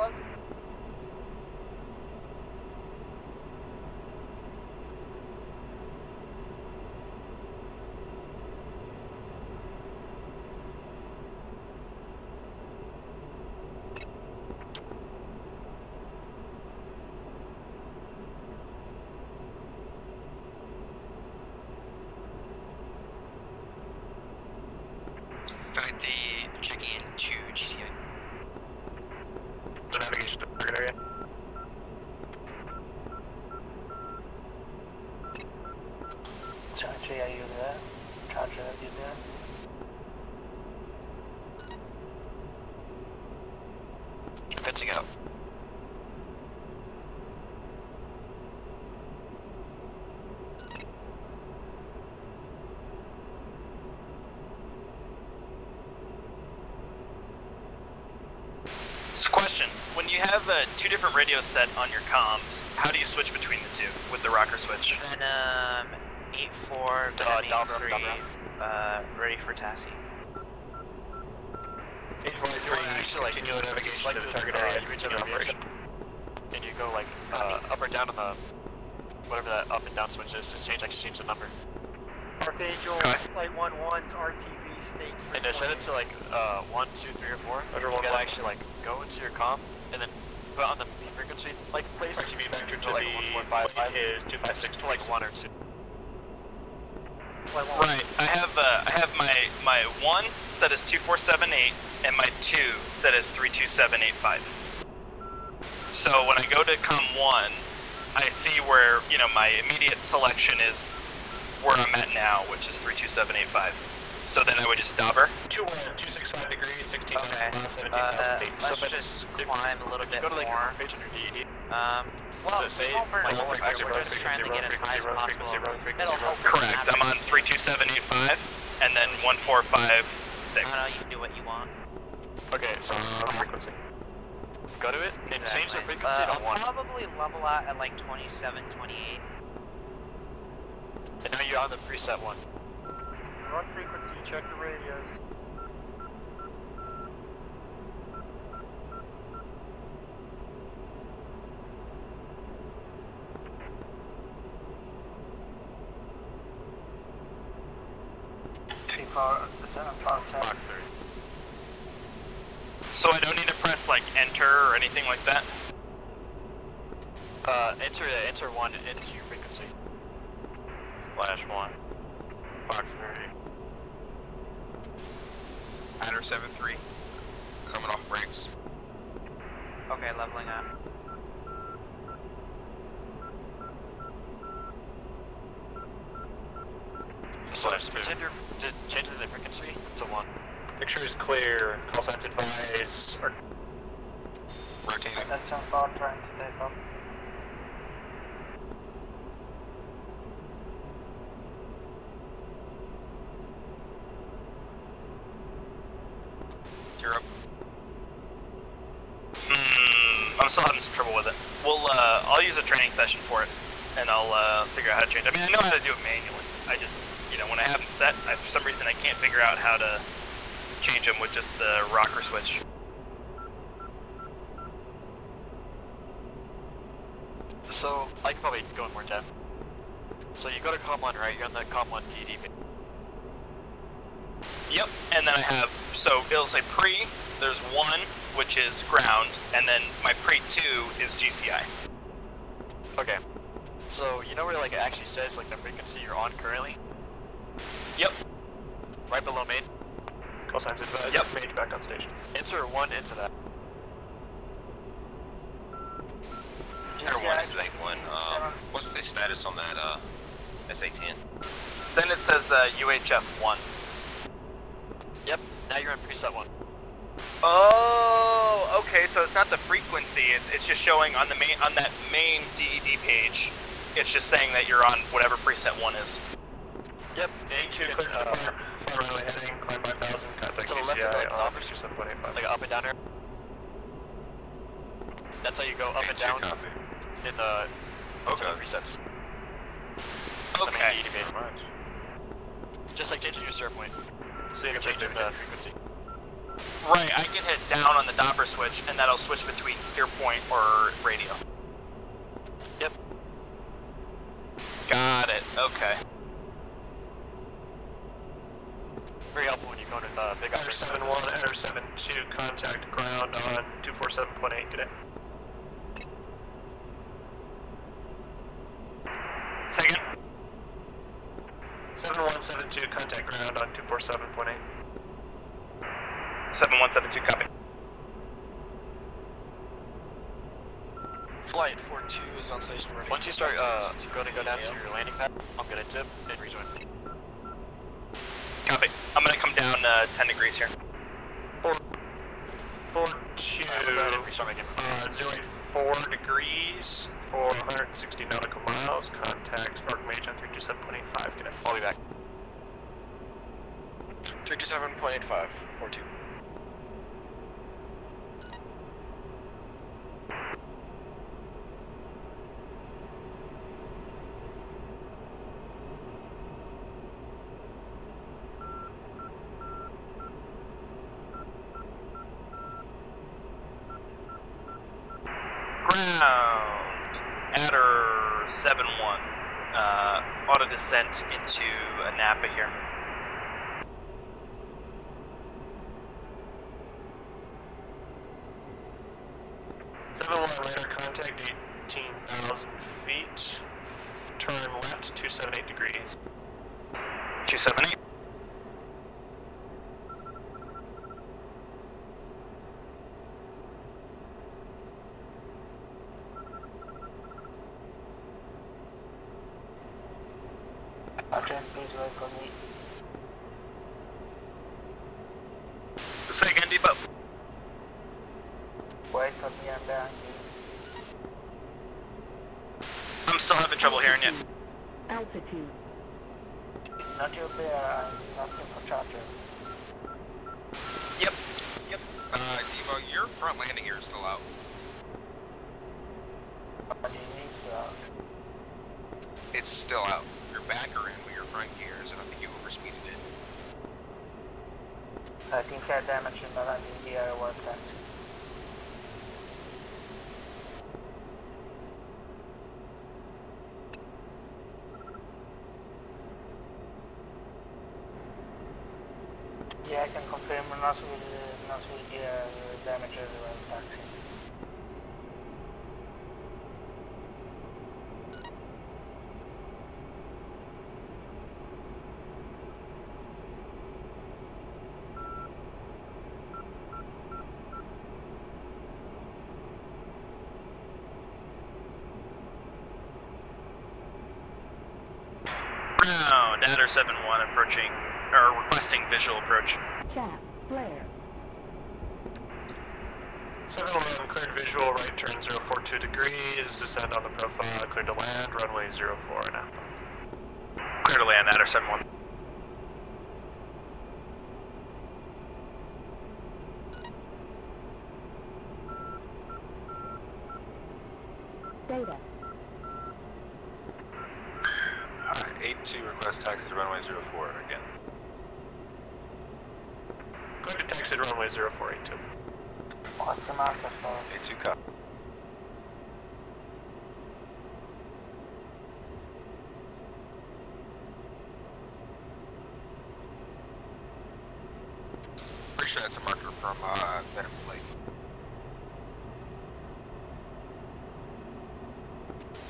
Bulldog. Checking into GCI. The navigation to target area. Sochi, are you there? Roger, are you there? Fencing out. Question, when you have two different radios set on your comms, how do you switch between the two with the rocker switch? Venom 8-4, Venom 8-3, ready for TASI. 8-4-3, actually, like, continue navigation like to the the target area. you reach an operation, and you go like up or down on the, whatever that up and down switch is, just change the number. Archangel, Flight 11's RTV state. And to set it to like 1, 2, 3, or 4, you gotta actually like go into your comm and then put on the frequency like place. RTV vector to like the 1155 is 256 to like 1 or 2. Right, I have my 1 set as 2478 and my 2 set as 32785. So when I go to comm 1, I see where, you know, my immediate selection is where I'm at now, which is 32785. So then I would just dauber. 265 degrees, 16 Okay. Let's just climb a little bit Go to like more. your page on your DED. Well, say, we're just trying to get as high as possible. It'll help. Correct. I'm on 32785 and then 145. I don't know. You can do what you want. Okay, so frequency. Go to it and change the frequency to 1. I'll probably level out at like 27, 28. And now you're on the preset 1. Run frequency, check the radios. So I don't need to press like enter or anything like that? Enter 1 into your frequency. Flash 1. Fox 30. Adder 7-3. Coming off brakes. Okay, leveling up. So change the frequency to 1. Picture is clear. Call signs advise. Rotating. That's on board trying to take off. You're up. I'm still having some trouble with it. I'll use a training session for it, and I'll figure out how to change it. I mean, I know how to do it manually. I just, you know, when I have them set, for some reason I can't figure out how to change them with just the rocker switch. So, I can probably go in more depth. So you go to comm 1, right? You're on the comm 1 DD. Yep, and then I have, so it'll say pre, there's 1, which is ground, and then my pre 2 is GCI. Okay. So, you know where like it actually says like the frequency you're on currently? Yep. Right below main? Call signs advise. Yep. Main back on station. Insert 1 into that. Air 1 is A1. What's the status on that SA-10? Then it says UHF 1. Yep, now you're on preset 1. Oh, okay, so it's not the frequency, it's just showing on the on that main DED page, it's just saying that you're on whatever preset 1 is. Yep, A2 clear to far runway heading, climb 5000, contact to the left GCI, of the office, 27.85. like an up and down arrow. That's how you go up and down Copy. in the Okay. presets. Okay. The main DED page. Just like changing your start point. So you can change the frequency. Right, I can hit down on the Doppler switch, and that'll switch between steer point or radio. Yep. Got it, okay. Very helpful when you go into the big operation. 71, Air 72, contact ground on 247.8 today. Second. 7172, contact ground on 247.8. 7172, copy. Flight 42 is on station. Once you start going to go down to your landing pad, I'm going to dip and rejoin. Copy. I'm going to come down 10 degrees here. 084 degrees for 160 nautical miles. Contact Spark Mage on 327.85 today. I'll be back. 327.85, 42. Ground. Adder 7-1. Auto descent into Napa here. Radar contact 18,000 feet. Turn left 278 degrees. 278. Roger, please wait for me. Say again, Depot. Wait for me, I'm down. I'm still having trouble hearing you. Altitude. Not your bear, I'm asking for charger. Yep. Devo, your front landing gear is still out. What do you need to out? It's still out. Your back are in with your front gears, and I think you overspeeded it. I think I damaged the landing gear one time. Yeah, I can confirm not with gear damages while taxi. Ground. Adder 7-1 approaching, or requesting visual approach. Chat. Flare. 7-1, cleared visual, right turn 042 degrees, descend on the profile, clear to land, runway 04 now. Clear to land, Adder 7-1. Data. Alright, 82, request taxi to runway 04 again. Clear to taxi to runway 0482. What's the marker for? 82, copy. Pretty sure that's a marker from Venom Plate.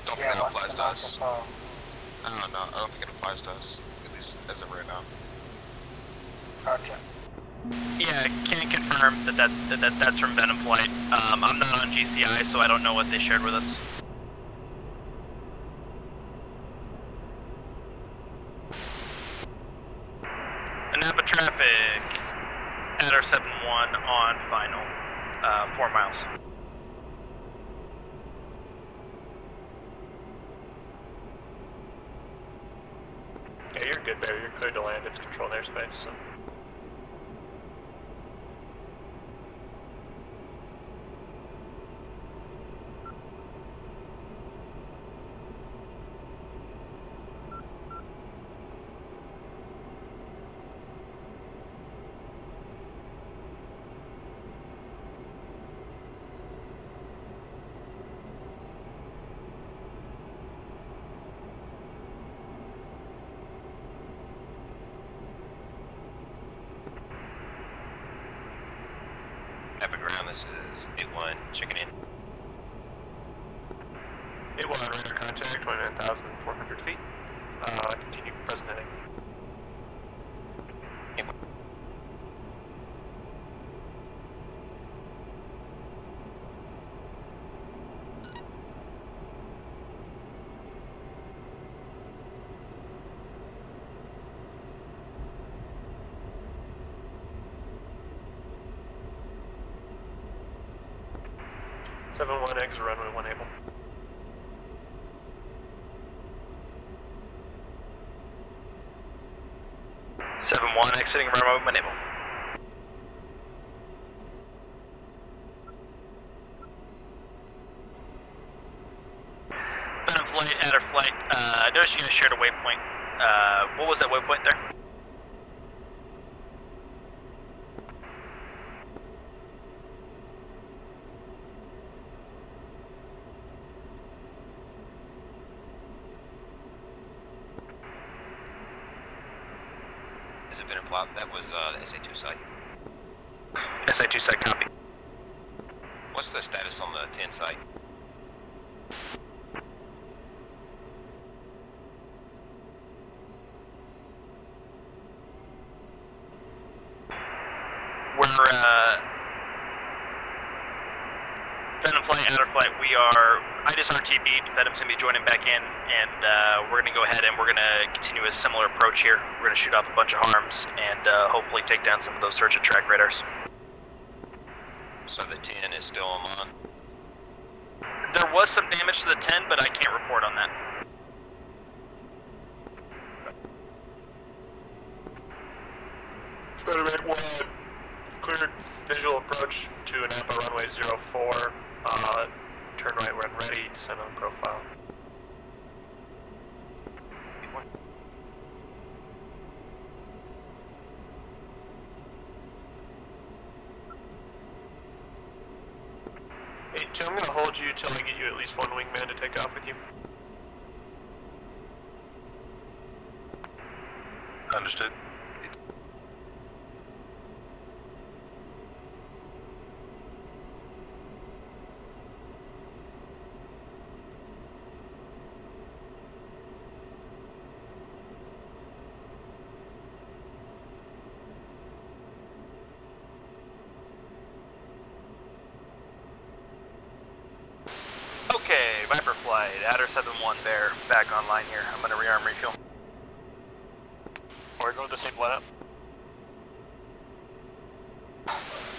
Don't think that applies to us. I don't think it applies to us, at least as of right now. Gotcha. Yeah, can't confirm that's from Venom Flight. I'm not on GCI, so I don't know what they shared with us. Napa traffic, Adder 7-1 on final, 4 miles. Yeah, you're good there. You're cleared to land. It's controlled airspace, so. Epic ground, this is 8-1, checking in. 8-1, radar contact, 29,400 feet. Continue present heading. Exit runway 1 able. Exiting runway 1 able. Venom flight, adder flight. Notice you guys shared a waypoint. What was that waypoint there? That was the SA2 site. SA2 site, copy. What's the status on the 10 site? We're, Venom flight, outer flight, we are, I just RTB'd, Venom's going to be joining back in, and we're going to go ahead and we're going to continue a similar approach here. We're going to shoot off a bunch of harms and hopefully take down some of those search and track radars. So the 10 is still on? There was some damage to the 10, but I can't report on that. Spider-Man 1, cleared visual approach to Napa runway 04. Turn right when ready, descend on profile. Hey, Joe, I'm going to hold you till I get you at least one wingman to take off with you. Understood. Okay, Viper flight, Adder 7-1 there, back online here. I'm going to rearm refuel. We're going with the same lineup.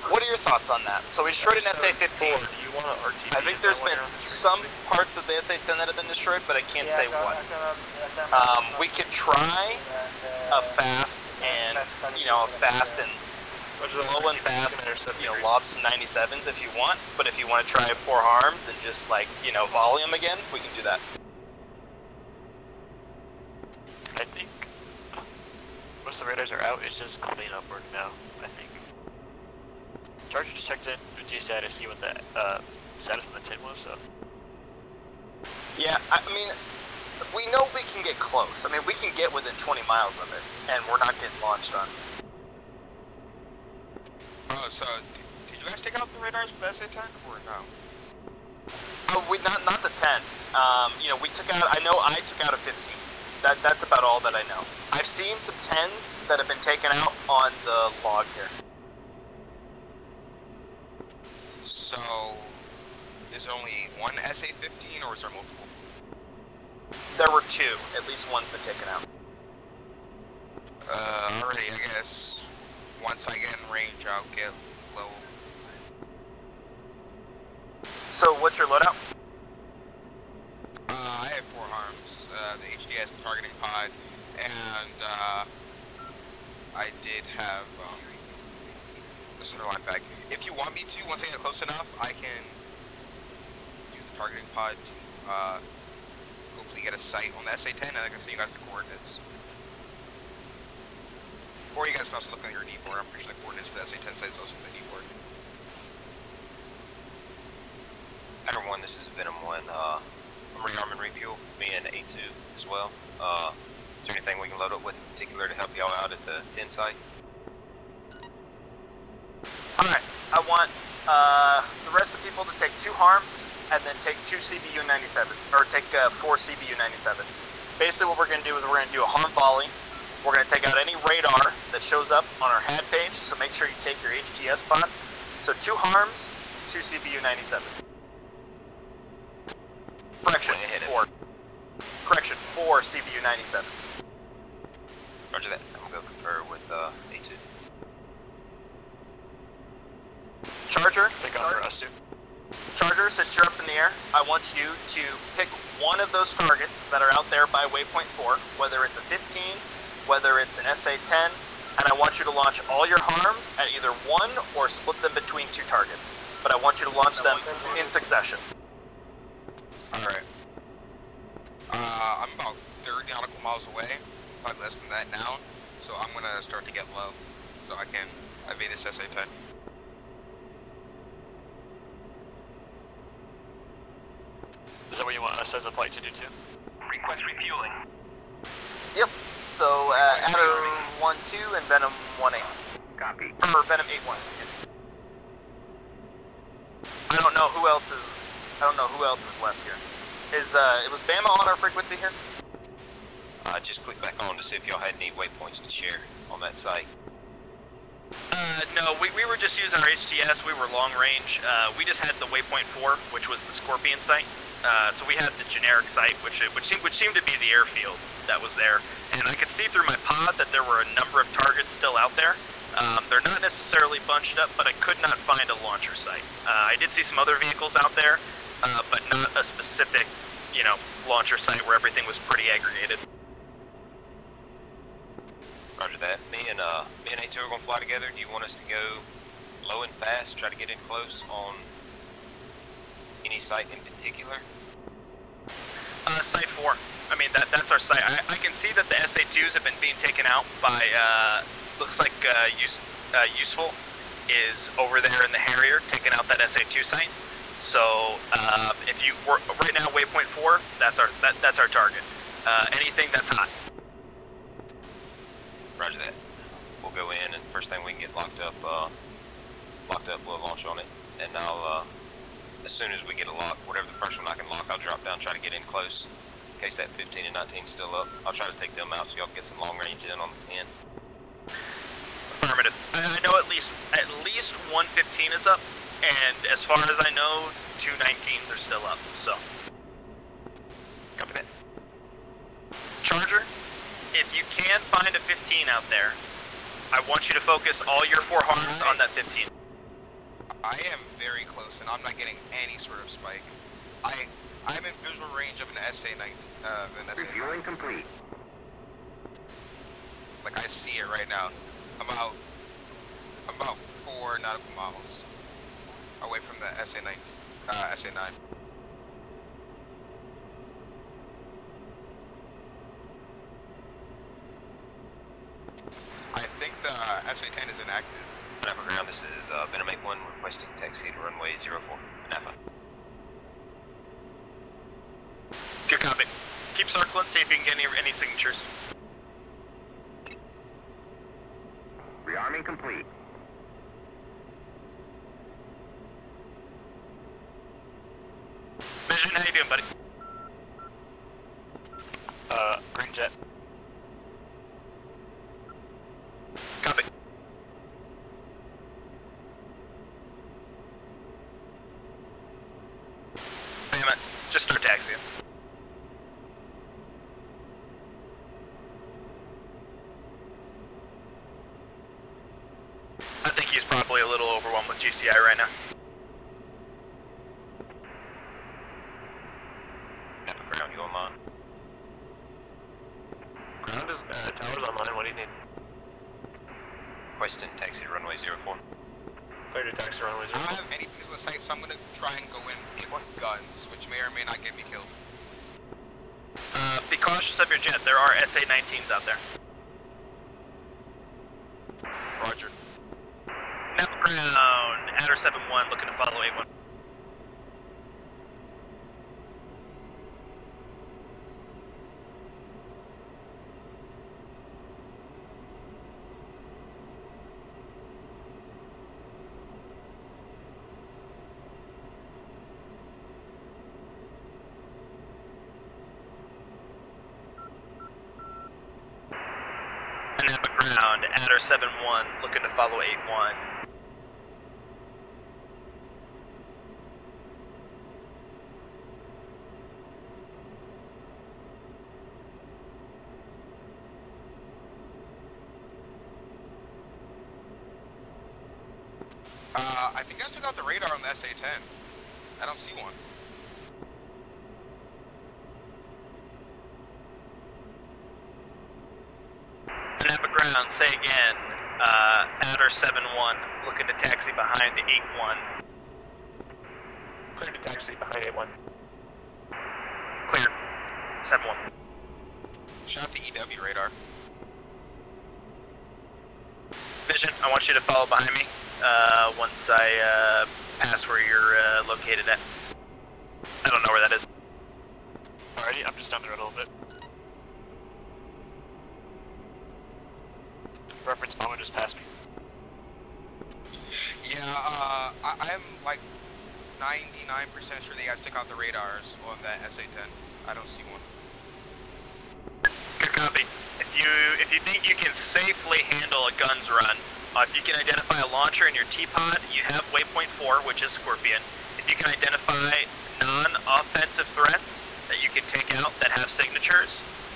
What are your thoughts on that? So we destroyed an SA-15. Do you want to RTB? I think there's been some parts of the SA-10 that have been destroyed, but I can't say what. We could try a fast and, slow and fast, lob some 97s if you want, but if you want to try 4 harms and just, volley them again, we can do that. I think most of the radars are out, it's just clean up work now, I think. Charger just checked in with GSAT to see what the status on the 10 was, so. Yeah, I mean, we know we can get close. I mean, we can get within 20 miles of it, and we're not getting launched on. Oh, so did you guys take out the radars with the SA-10 or no? Oh, not the 10. We took out, I know I took out a 15. That's about all that I know. I've seen some 10s that have been taken out on the log here. So, is there only one SA-15 or is there multiple? There were 2. At least one's been taken out. Alrighty, I guess. Once I get in range, I'll get low. So, what's your loadout? I have 4 harms, the HDS targeting pod, and I did have the centerline bag. If you want me to, once I get close enough, I can use the targeting pod to hopefully get a sight on the SA-10, and I can send you guys the coordinates. Or you guys can also look on your D-board. I'm pretty sure the coordinates for the SA-10 site is also on the D-board. Adder 1, this is Venom 1. I'm rearming refuel, me and A2 as well. Is there anything we can load up with in particular to help y'all out at the 10 site? Alright, I want the rest of the people to take 2 harms, and then take 2 CBU-97, or take 4 CBU-97. Basically what we're going to do is we're going to do a harm volley. We're going to take out any radar that shows up on our HAD page, so make sure you take your HTS spot. So 2 harms, 2 CBU-97. Correction, 4. Correction, 4 CBU-97. Roger that. I'm going to go confer with A2. Charger, Takeoff for us too. Charger, since you're up in the air, I want you to pick one of those targets that are out there by waypoint 4, whether it's a 15, whether it's an SA-10, and I want you to launch all your harms at either one or split them between 2 targets. But I want you to launch them in succession. Alright. I'm about 30 nautical miles away, probably less than that now, so I'm going to start to get low, so I can evade this SA-10. Is that what you want us as a flight to do too? Request refueling. Yep. So, Adder 1-2 and Venom 1-8. Copy. Or Venom 8-1. I don't know who else is left here. Was Bama on our frequency here? I just clicked back on to see if y'all had any waypoints to share on that site. No, we were just using our HTS. We were long range. We just had the waypoint 4, which was the Scorpion site. So we had the generic site, which seemed to be the airfield that was there. And I could see through my pod that there were a number of targets still out there. They're not necessarily bunched up, but I could not find a launcher site. I did see some other vehicles out there, but not a specific, launcher site where everything was pretty aggregated. Roger that. Me and A2 are going to fly together. Do you want us to go low and fast, try to get in close on any site in particular? Site 4. I mean, that's our site. I can see that the SA-2s have been being taken out by, looks like Useful is over there in the Harrier, taking out that SA-2 site. So, if you were, right now, waypoint 4, that's our target. Anything that's hot. Roger that. We'll go in, and first thing we can get locked up, we'll launch on it. And I'll, as soon as we get a lock, whatever the first one I can lock, I'll drop down, try to get in close. In case that 15 and 19 is still up, I'll try to take them out so y'all get some long range in on the 10. Affirmative. I know at least 115 is up, and as far as I know, 2 19s are still up, so. Copy that. Charger, if you can find a 15 out there, I want you to focus all your 4 harms on that 15. I am very close, and I'm not getting any sort of spike. I'm in visual range of an SA-9. Refueling complete. Like, I see it right now. I'm about 4 nautical miles away from the SA-9. I think the SA-10 is inactive. Napa ground, this is Venom 8-1 requesting taxi to runway 04. Napa. Good copy. Keep circling, see if you can get any signatures. Rearming complete. Vision, how you doing, buddy? Green jet. Copy. Damn it. Just start taxiing. I think he's probably a little overwhelmed with GCI right now. Napa ground, you online? Ground is, tower's online, what do you need? Requesting taxi to runway 04. Clear to taxi runway I 04. don't have anything to the site, so I'm going to try and go in with guns, which may or may not get me killed. Be cautious of your jet. There are SA-19s out there. Roger. Napa ground, Adder 7-1, looking to follow 8-1. ground, Adder 7-1, looking to follow 8-1. I think I took out the radar on the SA-10. I don't see one. Napa ground, say again, Adder 7-1, looking to taxi behind the 8-1. Clear to taxi behind 8-1. Clear, 7-1. Shot the EW radar. Vision, I want you to follow behind me, once I, pass where you're, located at. I don't know where that is. Alrighty, I'm just down the road a little bit. Reference bomber just passed me. Yeah, I'm like 99% sure they guys took out the radars on that SA-10. I don't see one. Good copy. If you think you can safely handle a guns run, if you can identify a launcher in your T-pod, you have waypoint 4, which is Scorpion. If you can identify non-offensive threats that you can take out that have signatures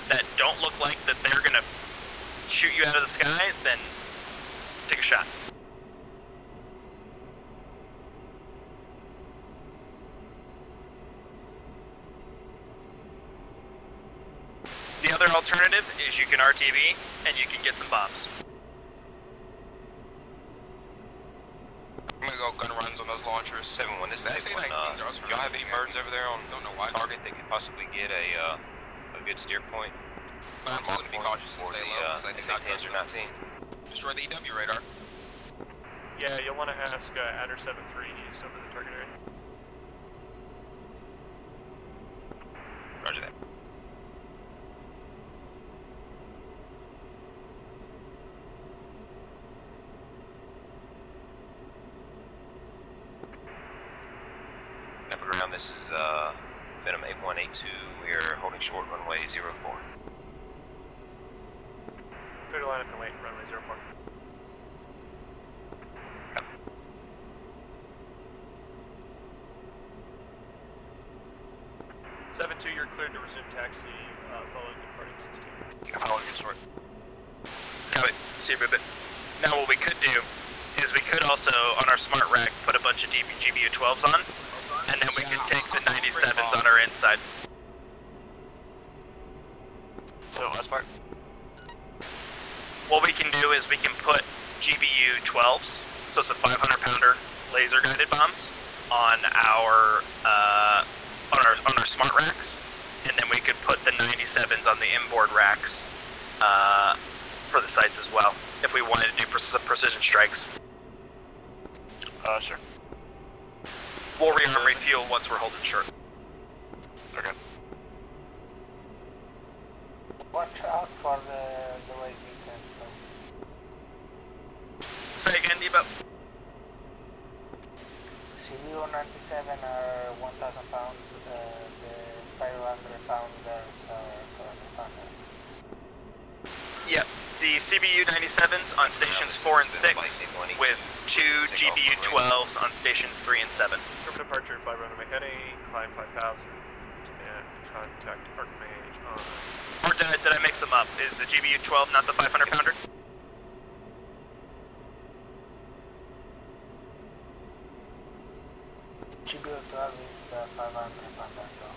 that don't look like that they're gonna shoot you out of the sky, then take a shot. The other alternative is you can RTB and you can get some bombs. I'm gonna go gun runs on those launchers. 7-1, this is 8-1. Y'all have any birds over there on target that could possibly get a good steer point? I'm going to be cautious for and stay the low, 'cause I think SA-10s or 19. destroy the EW radar. Yeah, you'll want to ask Adder 7-3 east over the target area. Roger that. Napa ground, this is Venom 8182. We are holding short runway 04. Clear to line up and wait, runway 04. 7-2, you're cleared to resume taxi following departing 16. Following you, short. Copy. See you, Ribbit. Now what we could do is we could also, on our smart rack, put a bunch of GBU-12s on, and then we can take the 97s on our inside. So, last part. What we can do is we can put GBU-12s, so it's a 500-pounder laser-guided bombs, on our smart racks, and then we could put the 97s on the inboard racks for the sites as well, if we wanted to do precision strikes. Sure. We'll rearm refuel once we're holding short. Okay. Watch out for the way beacon. Say again, Debo. CBU-97 are 1,000 pounds, the 500 pounders are 200 pounders. Yep, the CBU-97s on stations 4 and 6, with 2 GBU-12s on stations 3 and 7. From departure, fly runway heading, climb 5,000, and contact Archmage on... Or did I mix them up? Is the GBU-12 not the 500-pounder? GBU-12 is the 500 pounder, so.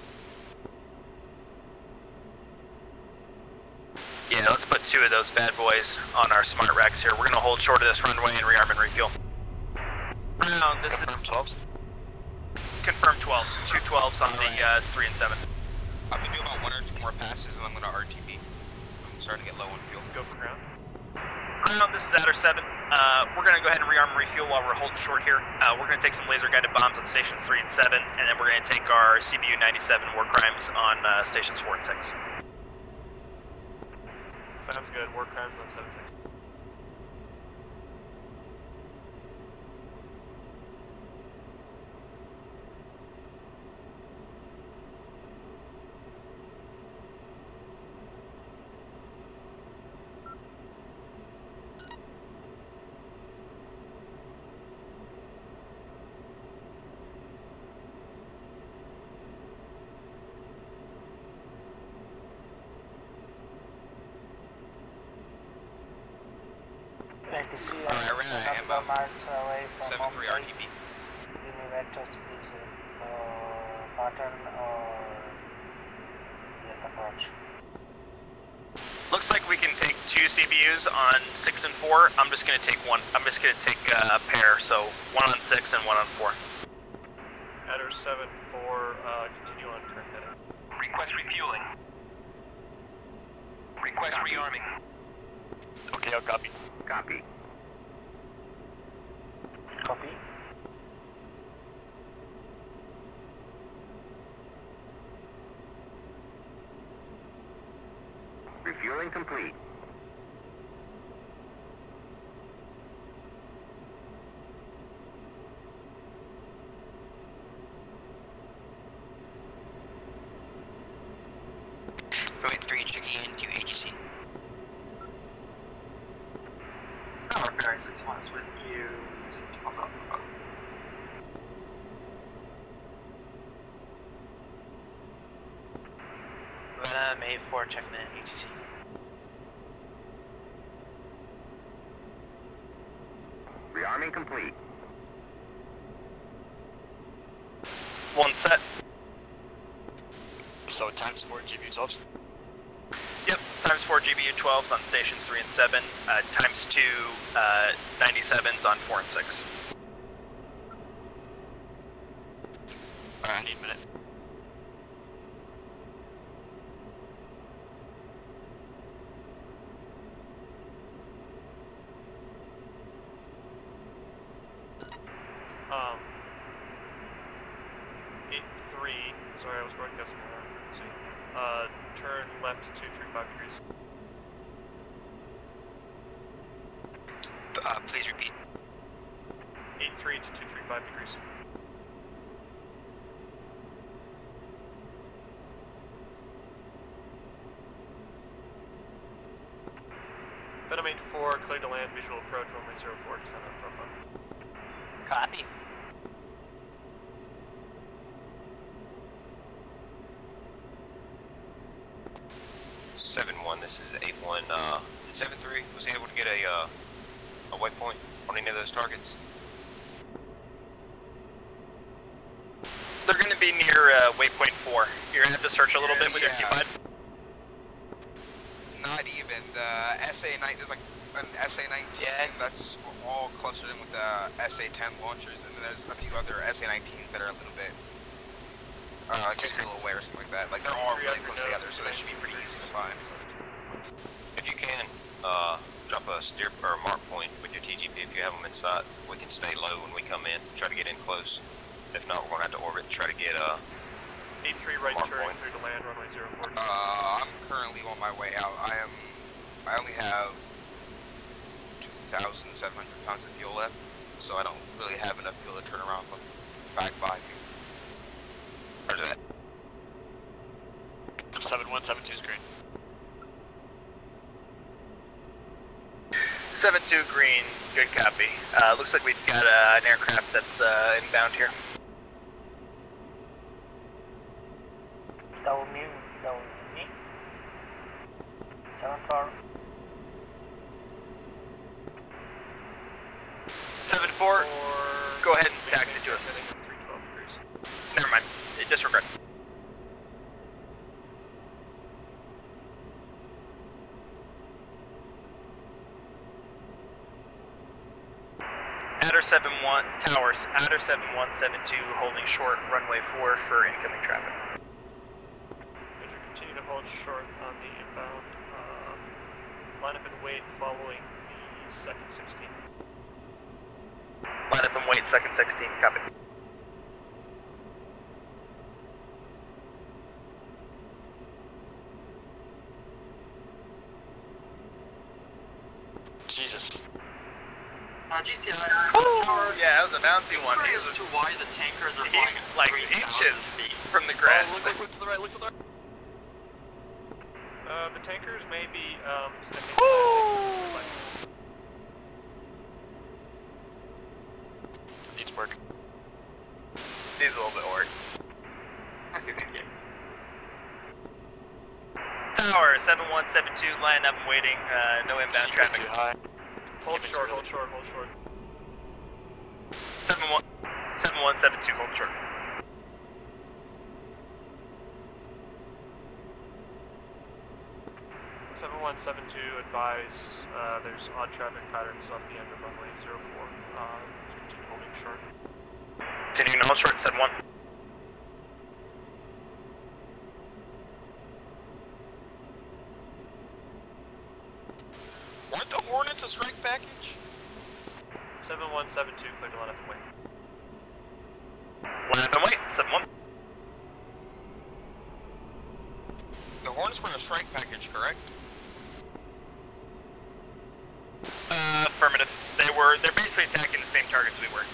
Yeah, let's put 2 of those bad boys on our smart racks here. We're gonna hold short of this runway and rearm and refuel. Ground, this Confirm 12s. Confirm 12s. 2 12s on the 3 and 7. I'm going to do about 1 or 2 more passes and I'm going to RTB. I'm starting to get low on fuel. Go for ground. Ground, this is Adder 7. We're gonna go ahead and rearm and refuel while we're holding short here. We're gonna take some laser-guided bombs on stations 3 and 7, and then we're gonna take our CBU-97 war crimes on stations 4 and 6. Sounds good. War crimes on 7-6. Okay, to see Alright, I ran out of ammo. miles away from 7-3 home RTB. base. Give me vectors, please. Pattern or yes, approach. Looks like we can take 2 CBUs on 6 and 4. I'm just gonna take one. I'm just gonna take a pair, so 1 on 6 and 1 on 4. Adder 7-4, continue on current heading. Request refueling. Request rearming. Okay, I'll copy. Copy. Copy. Refueling complete. Flight 3 checking in to HC. Tower Barracks 6-1 is with you. Venom A4 checking in HC. Rearming complete. 1 set. So times 4 GBU12s. Yep, times 4 GBU 12s on stations 3 and 7, times 2 97s on 4 and 6. Alright, I need a minute. Um, 8-3, sorry, I was broadcasting around. Turn left 235 degrees. Please repeat. 8-3 to 235 degrees. Venom 8-4, clear to land, visual approach, runway 04, descend on profile. Copy. This is 8-1, 7-3, was he able to get a waypoint on any of those targets? They're going to be near waypoint 4. You're going to have to search a little bit with your keypad. Not even. The SA-9, there's like an SA-19, that's all clustered in with the SA-10 launchers, and then there's a few other SA-19s that are a little bit, just a little away or something like that. Like, they're all really close together, so they should be pretty easy to find. If you can, drop a steer or mark point with your TGP if you have them in sight. We can stay low when we come in, try to get in close. If not, we're going to have to orbit and try to get 8-3 right mark turn point. through to land, runway 04. I'm currently on my way out. I only have 2,700 pounds of fuel left, so I don't really have enough fuel to turn around from back by me. Roger that. 7172 is green. 7-2 green, good copy. Looks like we've got an aircraft that's inbound here. Double me. 7-4. 7-4, go ahead and taxi to us. Heading 312 degrees. Never mind, disregard. Adder 7-1, towers, Adder 7172 holding short, runway 4 for incoming traffic. Roger, continue to hold short on the inbound. Line up and wait following the second 16. Line up and wait, second 16, copy. Jesus. GCI. Ooh, yeah, that was a bouncy one. As to why the tankers are He's flying like 3,000 inches feet. from the grass. Look to the right, look to the right. The tankers may be, Needs work. Needs a little bit of work. Tower 7172, line up and waiting, no inbound traffic. Too high. Hold short, hold short, hold short. 7172, hold short. 7172, advise there's odd traffic patterns off the end of runway 04. Continue holding short. Continuing to hold short, 71. Weren't the Hornets a strike package? 7172, clear to line up and wait. Line up and wait, 71. The Hornets were a strike package, correct? Affirmative. They're basically attacking the same targets we were.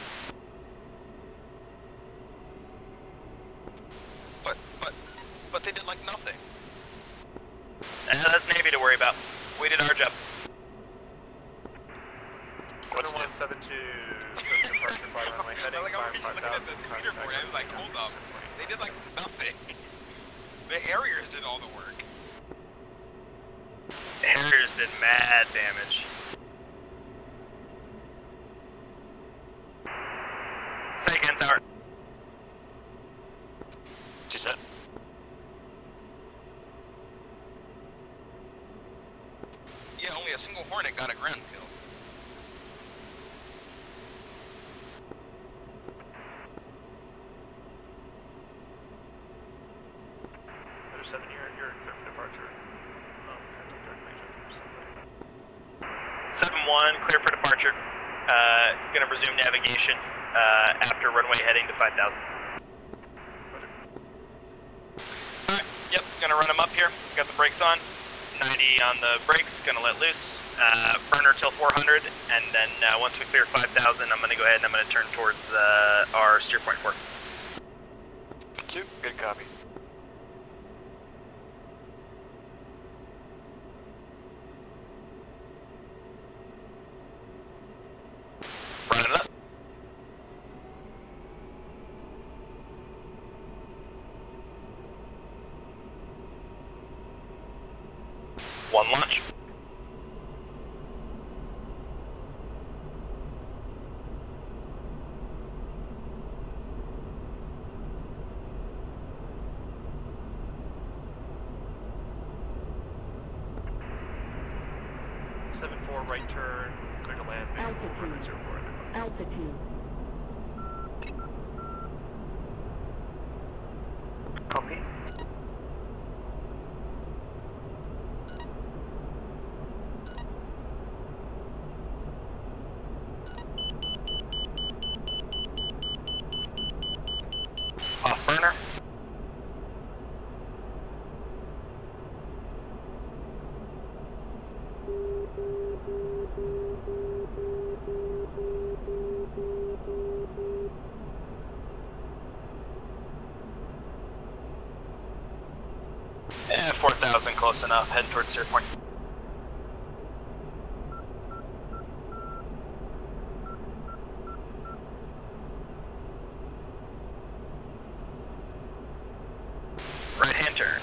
But they did like nothing. That's Navy to worry about. We did our job. 7172, departure by runway heading Like, I'm 55000. looking at the computer board, I was like, hold up. They did like nothing. The Harriers did all the work. Harriers did mad damage. Say again, Tower. She said. Yeah, only a single Hornet got a ground kill. There's 7, you're clear for departure. Seven 1, clear for departure. Gonna resume navigation after runway heading to 5,000. Alright, yep, gonna run them up here. Got the brakes on. 90 on the brakes, gonna let loose. Burner till 400, and then once we clear 5,000, I'm gonna go ahead and I'm gonna turn towards our steer point 4. 2, good copy. Running it up. One launch. Right turn, clear to land. Altitude. Altitude. Copy. Off burner. Yeah, 4,000 close enough. Heading towards steer point. Right hand turn.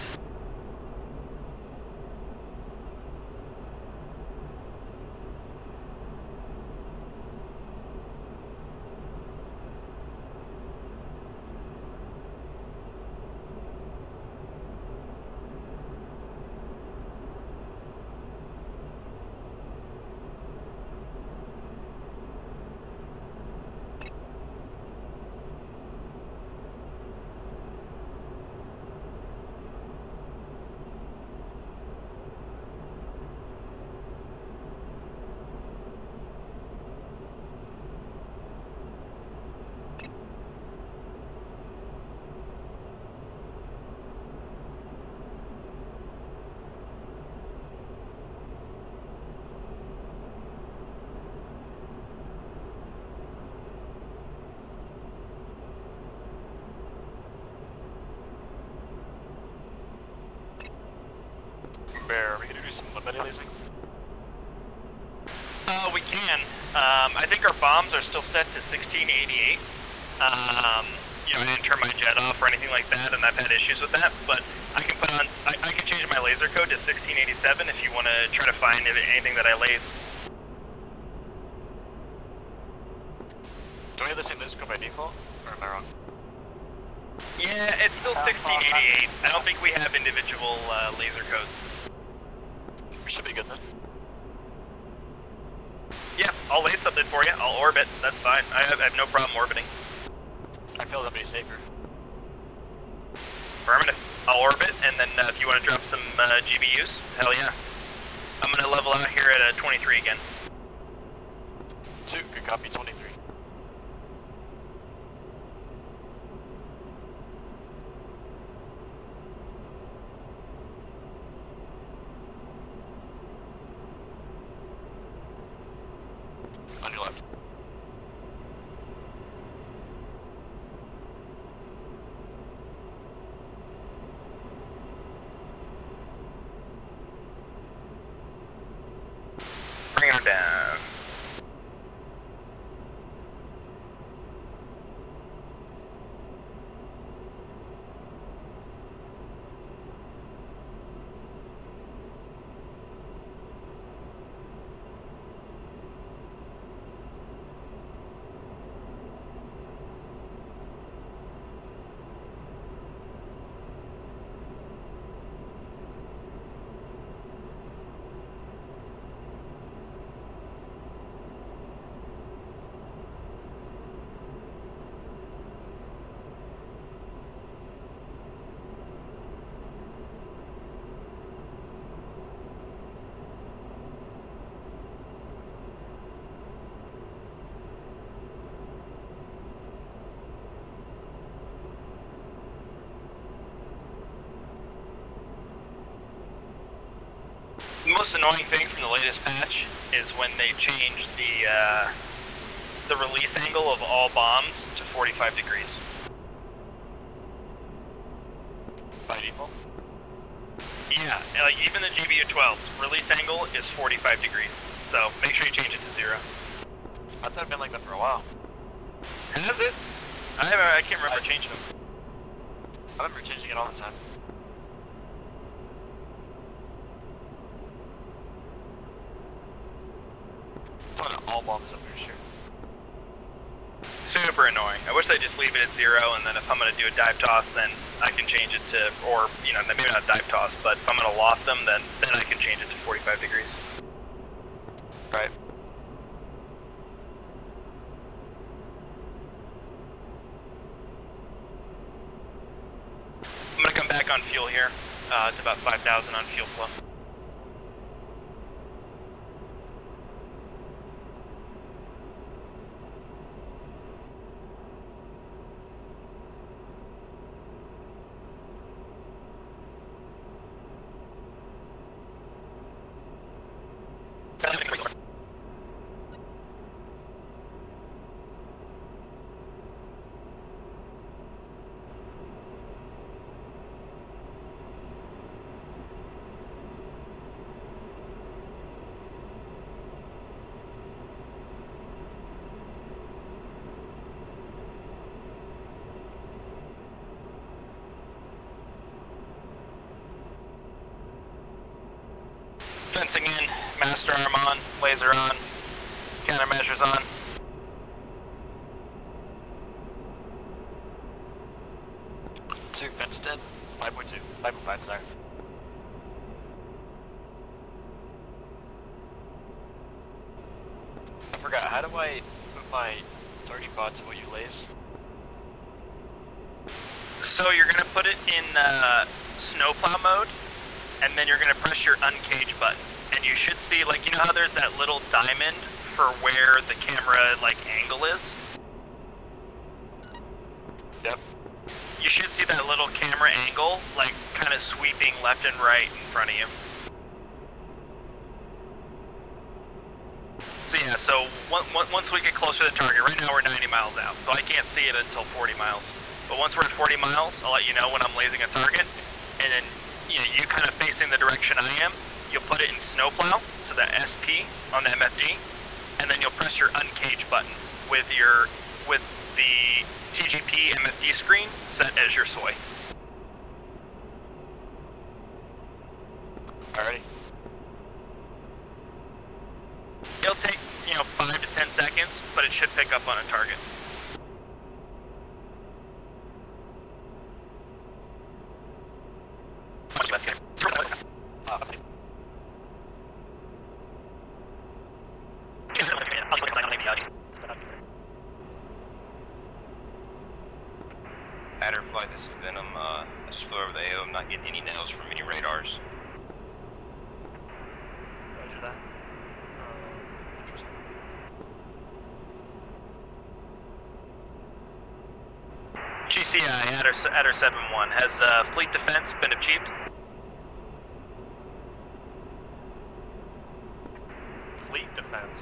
Bear, are we gonna do some Wingman Lasing? We can. I think our bombs are still set to 1688. You know, I didn't turn my jet off or anything like that, and I've had issues with that, but I can put on, I can change my laser code to 1687 if you want to try to find anything that I laze. Do we have the same laser code by default? Or am I wrong? Yeah, it's still 1688. I don't think we have individual laser codes. We should be good then. Yeah, I'll lay something for you. I'll orbit. That's fine. I have no problem orbiting. I feel that'd be safer. Affirmative. I'll orbit, and then if you want to drop some GBUs, hell yeah. I'm going to level out here at 23 again. 2, good copy, 23. On your left. Bring her down. The most annoying thing from the latest patch is when they changed the release angle of all bombs to 45 degrees. By default? Yeah, like even the GBU-12's release angle is 45 degrees. So make sure you change it to 0. I thought it'd been like that for a while. Has it? I can't remember changing them. I remember changing it all the time. All bombs up for sure. Super annoying. I wish they'd just leave it at 0, and then if I'm going to do a dive toss, then I can change it to, or, you know, maybe not dive toss, but if I'm going to loft them, then I can change it to 45 degrees. Right. I'm going to come back on fuel here. It's about 5,000 on fuel flow. Fencing in, master arm on, laser on, countermeasures on. Two fenced in, 5.2, 5.5, sorry. I forgot, how do I put my target pod to what you lace? So you're going to put it in snowplow mode, and then you're going to press your uncage button. And you should see, like, you know how there's that little diamond for where the camera, like, angle is? Yep. You should see that little camera angle, like, kind of sweeping left and right in front of you. So yeah, so once we get closer to the target, right now we're 90 miles out, so I can't see it until 40 miles. But once we're at 40 miles, I'll let you know when I'm lasing a target, and then you kind of facing the direction I am, you'll put it in snowplow, so that SP on the MFD, and then you'll press your uncage button with the TGP MFD screen set as your soy. Alrighty. It'll take, 5 to 10 seconds, but it should pick up on a target. Adderfly, this is Venom. I just flew over the AO. I'm not getting any nails from any radars. Roger that. GCI, Adder 7-1. Has fleet defense been achieved? Fleet defense.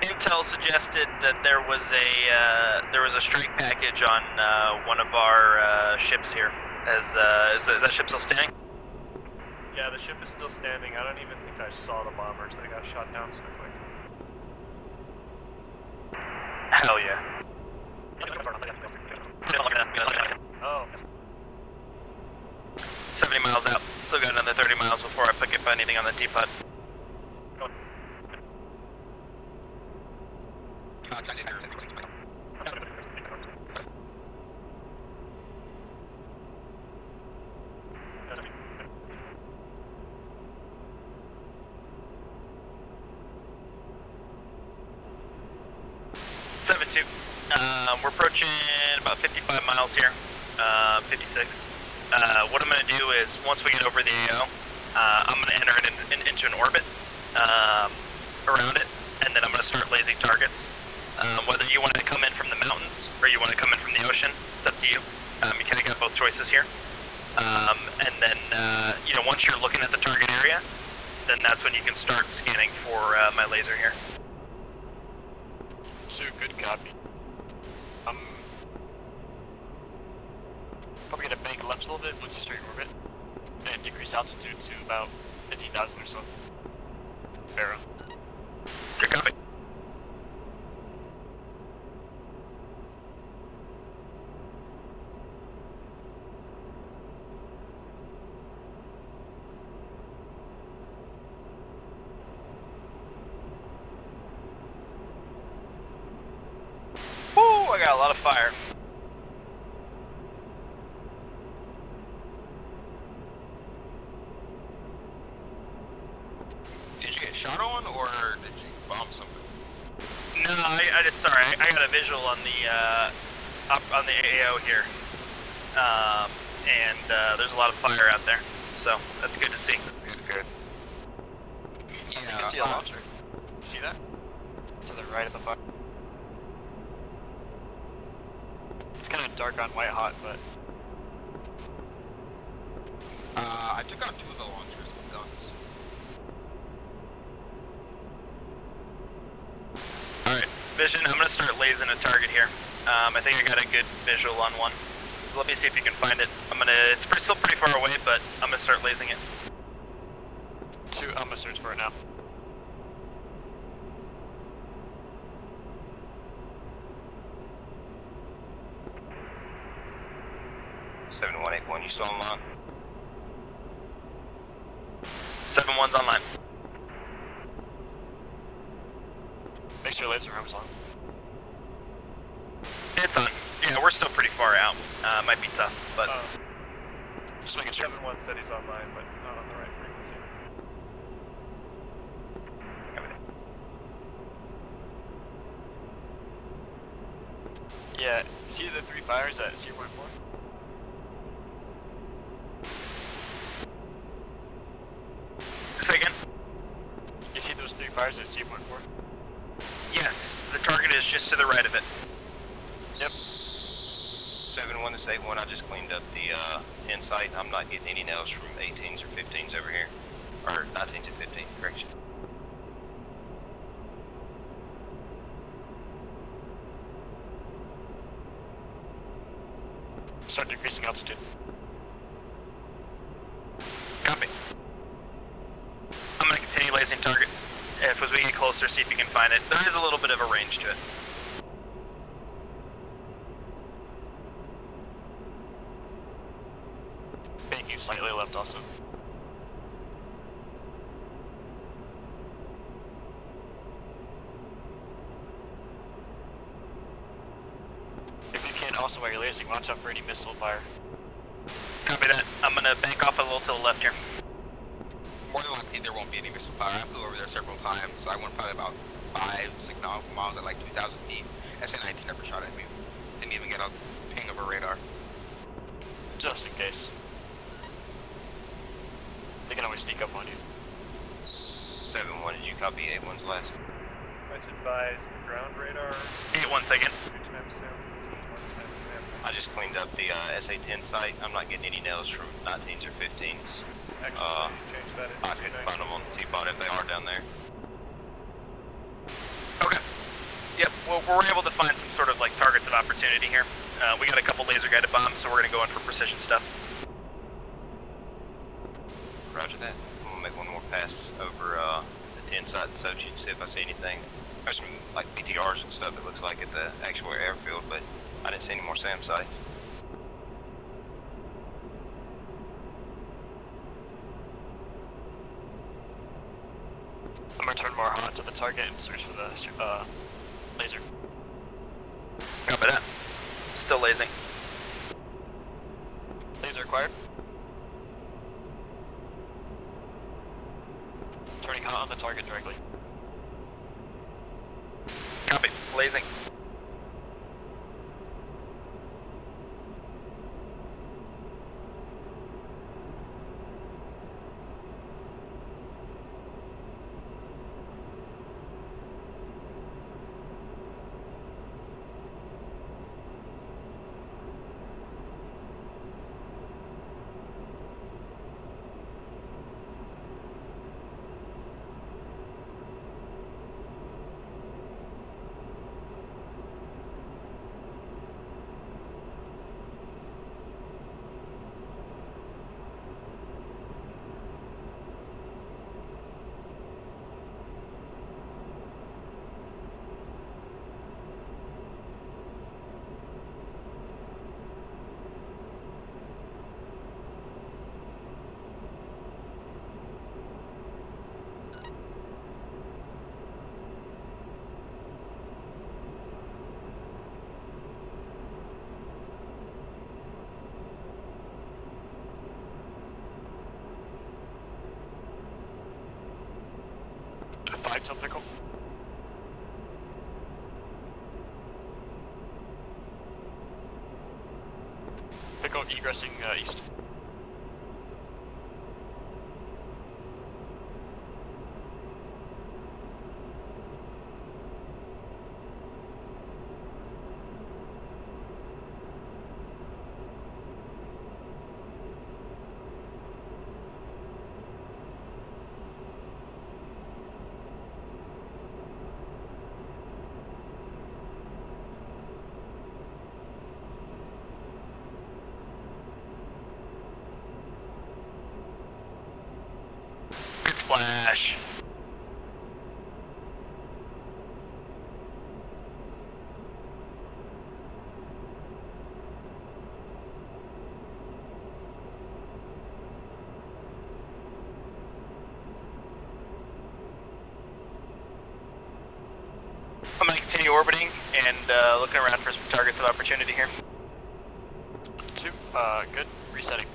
Intel suggested that there was a strike package on one of our ships here. Is that ship still standing? Yeah, the ship is still standing. I don't even think I saw the bombers. They got shot down so quick. Hell yeah. Oh. 70 miles out. Still got another 30 miles before I pick up anything on the T-pod. We're approaching about 55 miles here, 56. What I'm going to do is, once we get over the AO, I'm going to enter it into an orbit around it, and then I'm going to start lasing targets. Whether you want to come in from the mountains, or you want to come in from the ocean, it's up to you. You kind of got both choices here. And then, once you're looking at the target area, then that's when you can start scanning for my laser here. So, good copy. Probably gonna bank left a little bit, once you straight orbit, and decrease altitude to about 15,000 or so. Barrow. Good copy. Woo! I got a lot of fire. I got a visual on the AO here, and there's a lot of fire out there, so that's good to see. Good. Yeah, you can see a launcher. See that? To the right of the fire. It's kind of dark on white hot, but I took out 2 of the launchers with guns. Alright, Vision, I'm going to start lasing a target here. I think I got a good visual on one. So let me see if you can find it. It's still pretty far away, but I'm going to start lasing it. I'm going to search for it now. $7181, you still online? 7-1's online. Make sure laser room's on. It's on. Yeah, we're still pretty far out. Might be tough, but... Just making sure. 7-1 said he's online, but not on the right frequency. Yeah, see the 3 fires at 0.4? Say again? You see those 3 fires at 0.4? Yes, the target is just to the right of it. Yep. 7-1 to 8-1, I just cleaned up the insight. I'm not getting any nails from 18s or 15s over here. Or 19s and 15, correction. Start decreasing altitude. Copy. I'm going to continue lasing target. As we get closer, see if you can find it. There is a little bit of a range to it. Banking slightly left also. If you can, also while you're lasing, watch out for any missile fire. Copy that. gonna bank off a little to the left here. More than likely, there won't be any missile fire. I flew over there several times, so I went probably about 5-6 nautical miles at like 2,000 feet. SA-19 never shot at me. Didn't even get a ping of a radar. Just in case. They can always sneak up on you. 7-1, did you copy 8-1's last? Let's advise ground radar. 8-1 second. 2 times Sam. 1 times Sam. I just cleaned up the SA-10 site. I'm not getting any nails from 19s or 15s. Actually, change that I into could 2 find them on T-Pod if they are down there. Okay. Yep, well, we're able to find some sort of like targets of opportunity here. We got a couple laser guided bombs, so we're gonna go in for precision stuff. Roger that. I'm gonna make one more pass over the 10 site in Sochi and see if I see anything. There's some like PTRs and stuff it looks like at the actual airfield, but I didn't see any more SAM sites. I'm gonna turn more hot to the target and search for the laser. Copy that. Still lasing. Laser acquired. Turning hot on the target directly. Copy. Lasing. Five till pickle. Pickle egressing east. Splash. I'm going to continue orbiting and looking around for some targets of opportunity here. 2, good. Resetting.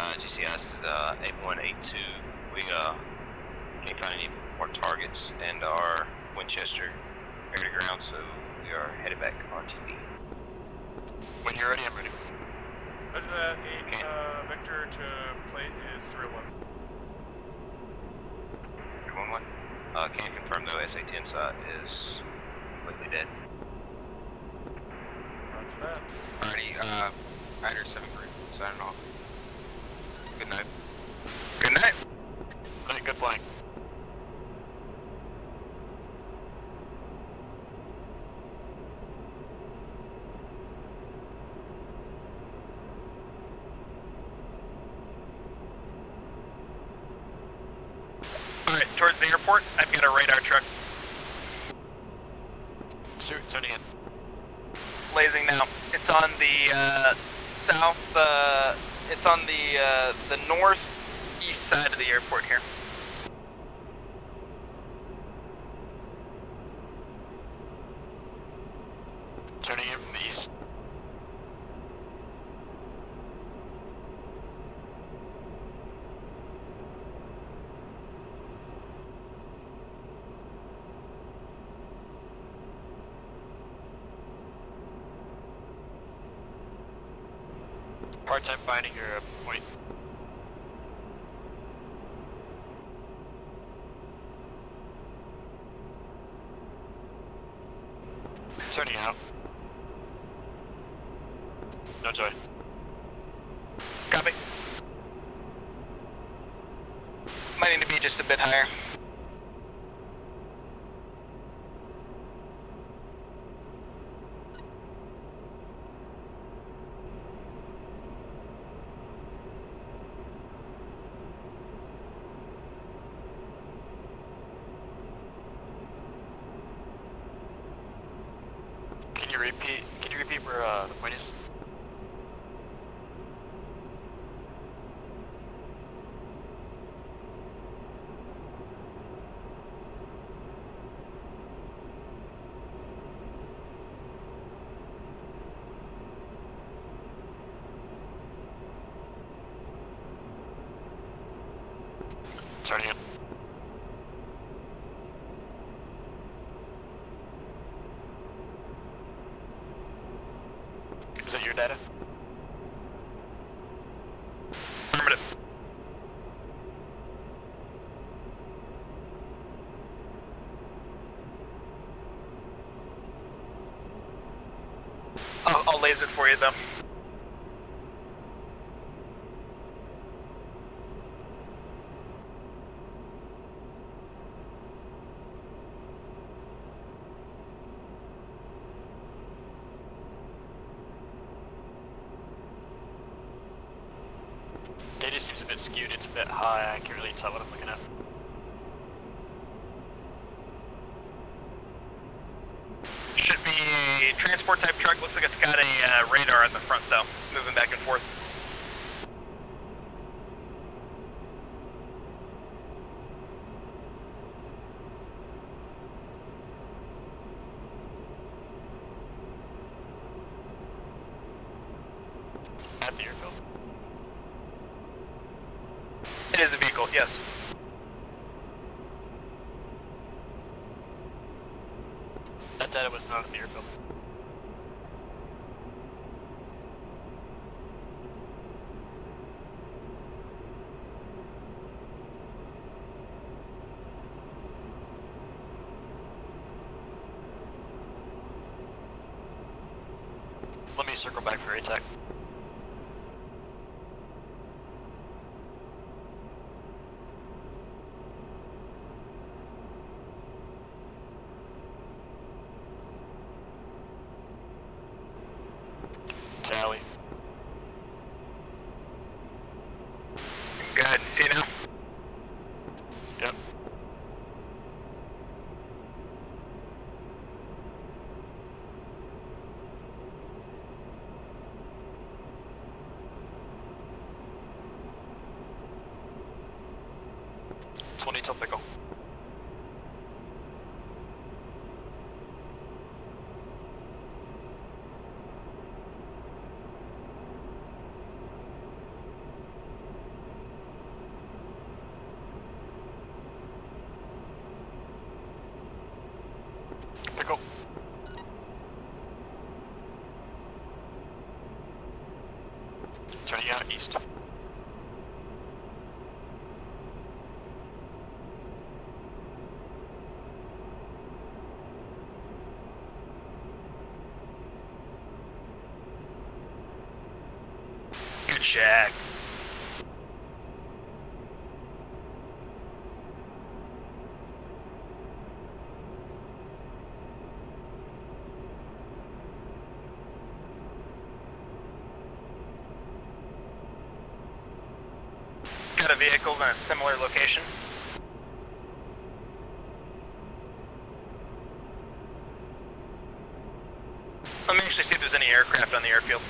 GCS 8182. We can't find any more targets and our Winchester air to ground, so we are headed back to RTB. When you're ready, I'm ready. Roger that. 8 Victor to plate is 301. 311. Can't confirm though, SA-10 site is completely dead. Roger that. Alrighty, Rider 7 group, signing off. Good night. Good night. Good flying. Alright, towards the airport, I've got a radar truck. Turning in. Lasing now. It's on the south, it's on the northeast side of the airport here. Turning in from the east. Part-time finding your point. Turning out. No joy. Copy. Might need to be just a bit higher. Can you repeat where the point is? Turning in. Is that your data? Affirmative. I'll laser it for you though. Data seems a bit skewed, it's a bit high, I can't really tell what I'm looking at. Should be a transport type truck. Looks like it's got a radar in the front though, moving back and forth. At the airfield. It is a vehicle, yes. That data was not at the airfield. Let me circle back for ATAC. Tally. Good. See you now. Yep. Till pickle. Pickle. Turning out east. Good check. Got a vehicle in a similar location. Let me actually see if there's any aircraft on the airfield.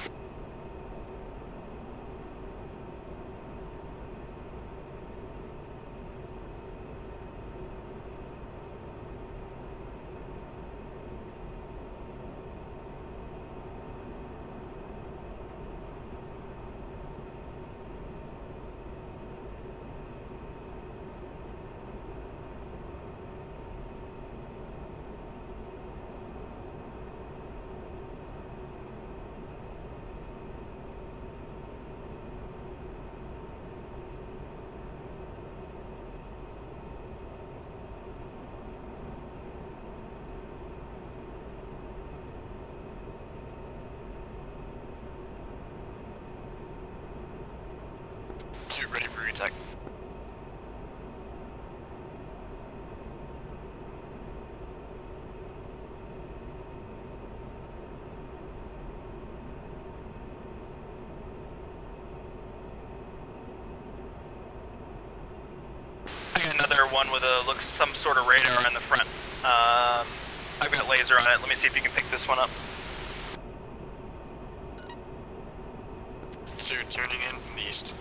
another one with a looks some sort of radar in the front. I've got laser on it. Let me see if you can pick this one up. So you're turning in from the east.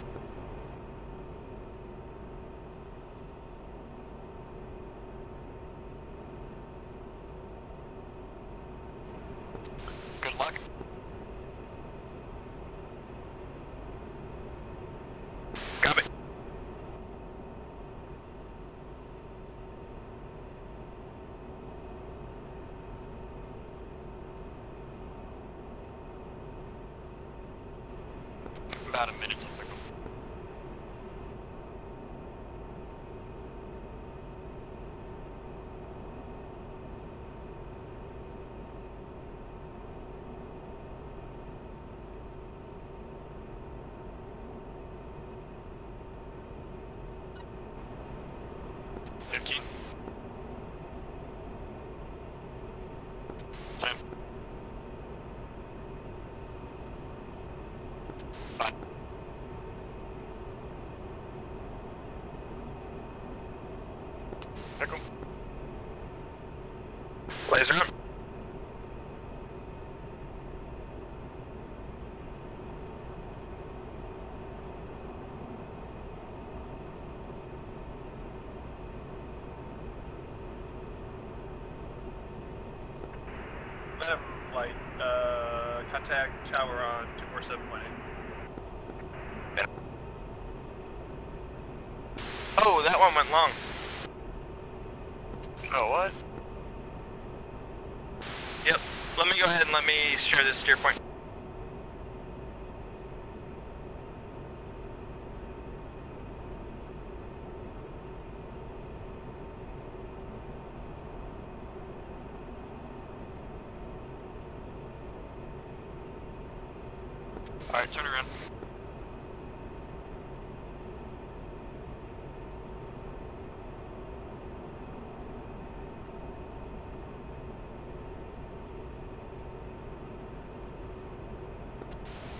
Good luck. Copy. About a minute to pick them. Pick 'em. Laser up. Light, contact tower on 247.8. Oh, that one went long. Oh, what? Yep. Let me go ahead and let me share this steer point. Alright, turn around.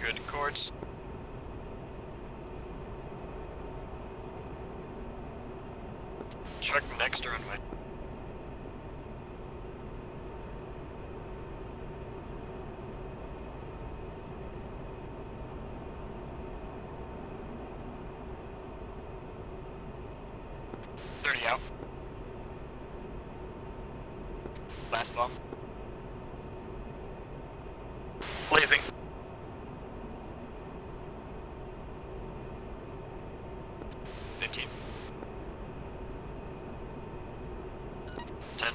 Good course. Check next runway. Out. Last ball. Lasing. $15. 10.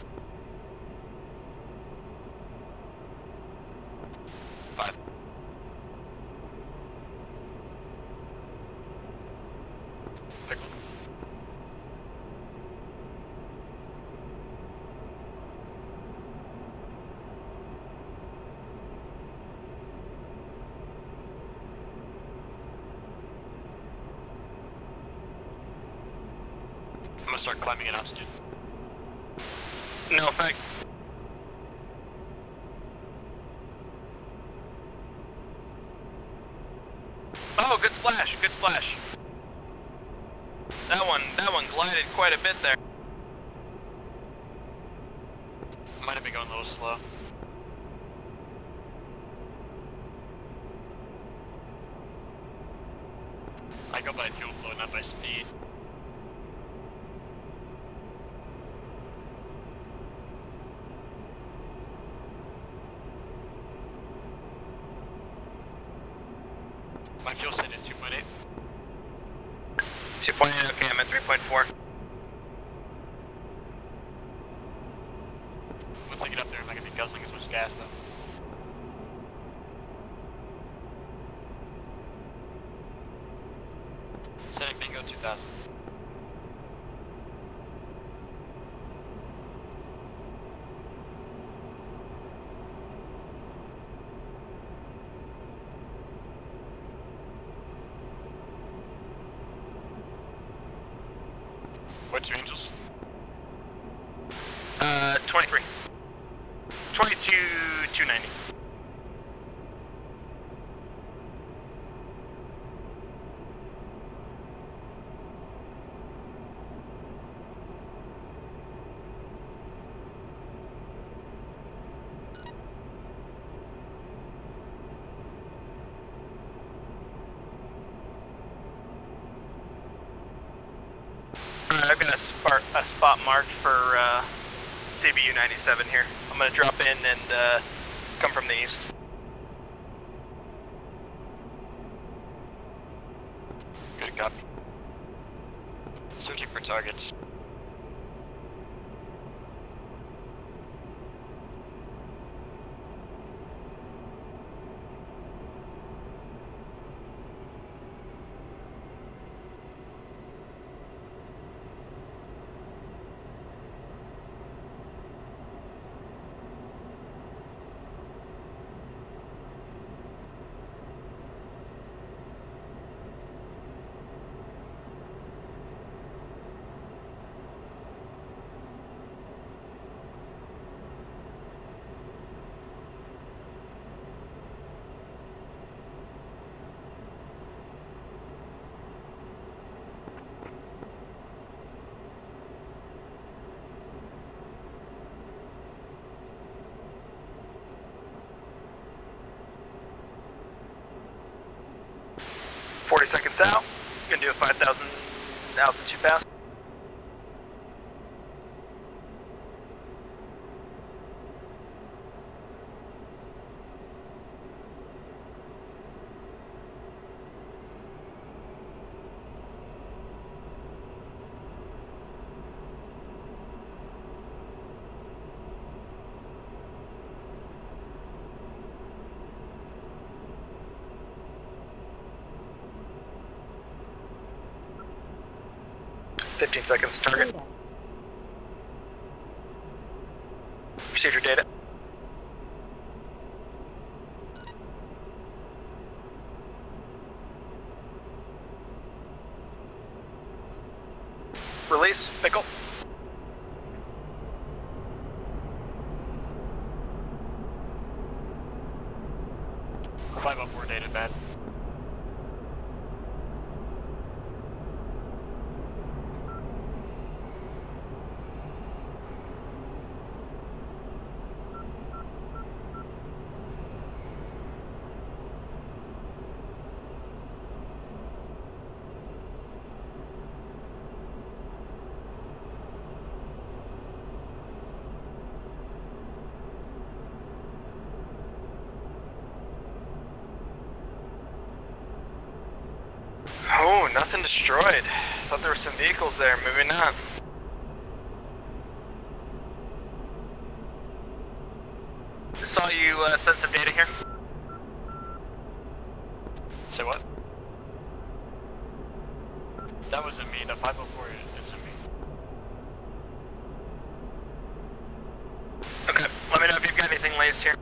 5. Pick one. I'm gonna start climbing at altitude. No effect. Oh, good splash, good splash. That one glided quite a bit there. Might have been going a little slow. I go by fuel flow, not by speed. My fuel set is 2.8. 2.8, okay, I'm at 3.4. Once I get up there, I'm not gonna be guzzling as much gas though. Setting bingo 2000. What's your angels? 23. 22, 290. Alright, I've got a spot marked for CBU 97 here. I'm gonna drop in and come from the east. Good copy. Searching for targets. Out. Gonna do a 5,000 altitude pass. Seconds to target. Procedure data. Release, pickle. Five up, more data bad. Oh, nothing destroyed. Thought there were some vehicles there, maybe not. Saw you send some data here. Say what? That wasn't me, the 504 isn't me. Okay, let me know if you've got anything laced here.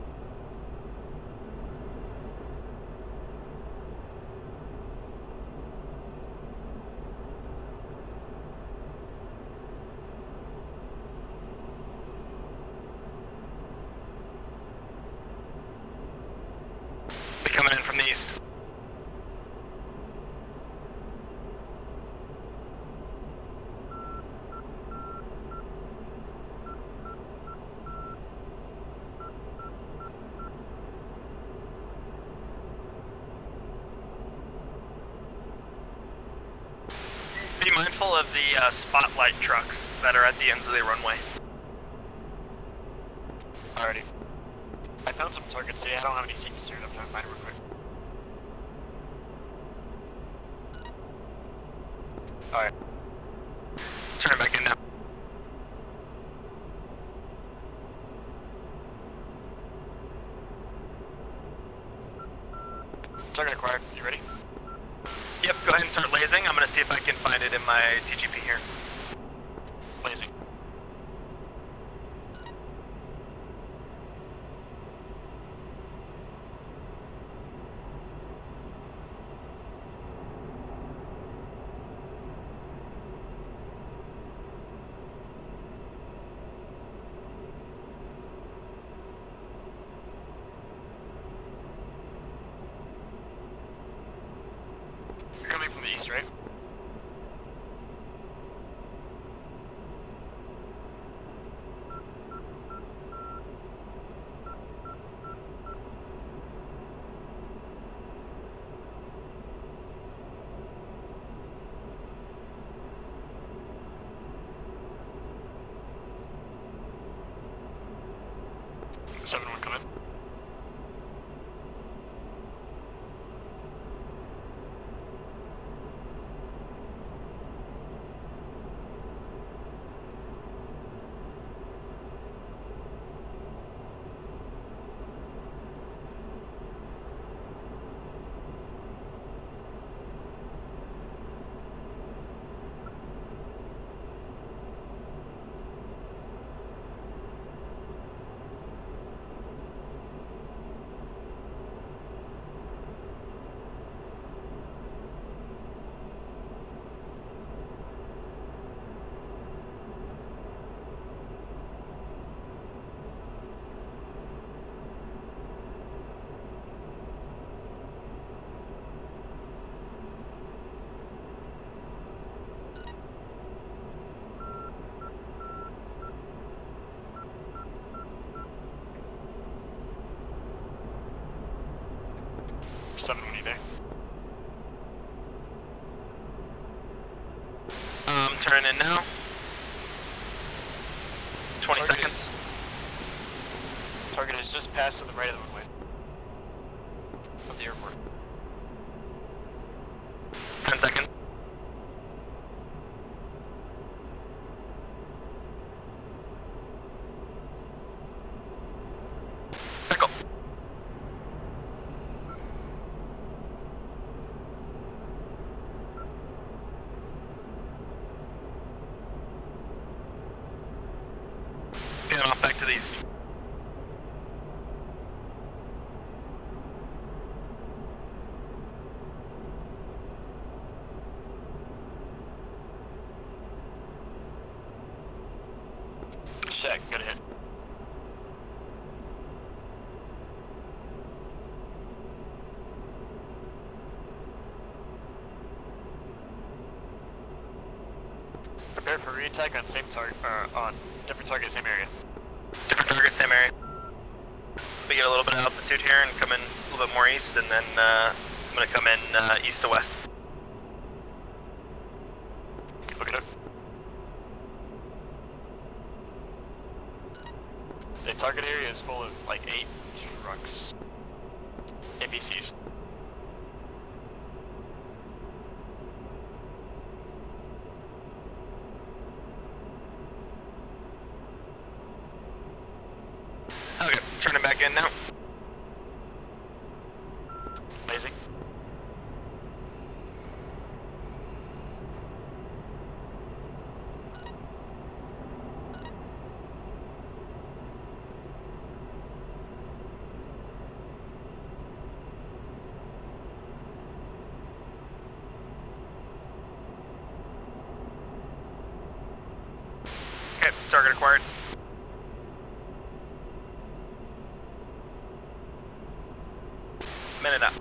Coming in from the east. Be mindful of the spotlight trucks that are at the ends of the runway. Alrighty. I found some targets today. I don't have any seats here. I'm trying to find it real quick. Alright. Turn back in now. Target acquired. You ready? Yep, go ahead and start lasing. I'm going to see if I can find it in my TGP here. Lasing. You're coming from the east, right? 7-1 coming. Turning in now. 20 seconds. Target is just past to the right of the runway. Of the airport. 10 seconds. Circle. Getting off back to the east. Check, good hit. Prepare for re-attack on same target, on different target, same area. Different target, same area. We get a little bit of altitude here and come in a little bit more east, and then I'm going to come in east to west. Look it up. The target area is full of like 8 trucks. APCs. Okay, turning back in now. Lasing. Okay, target acquired. Minute up.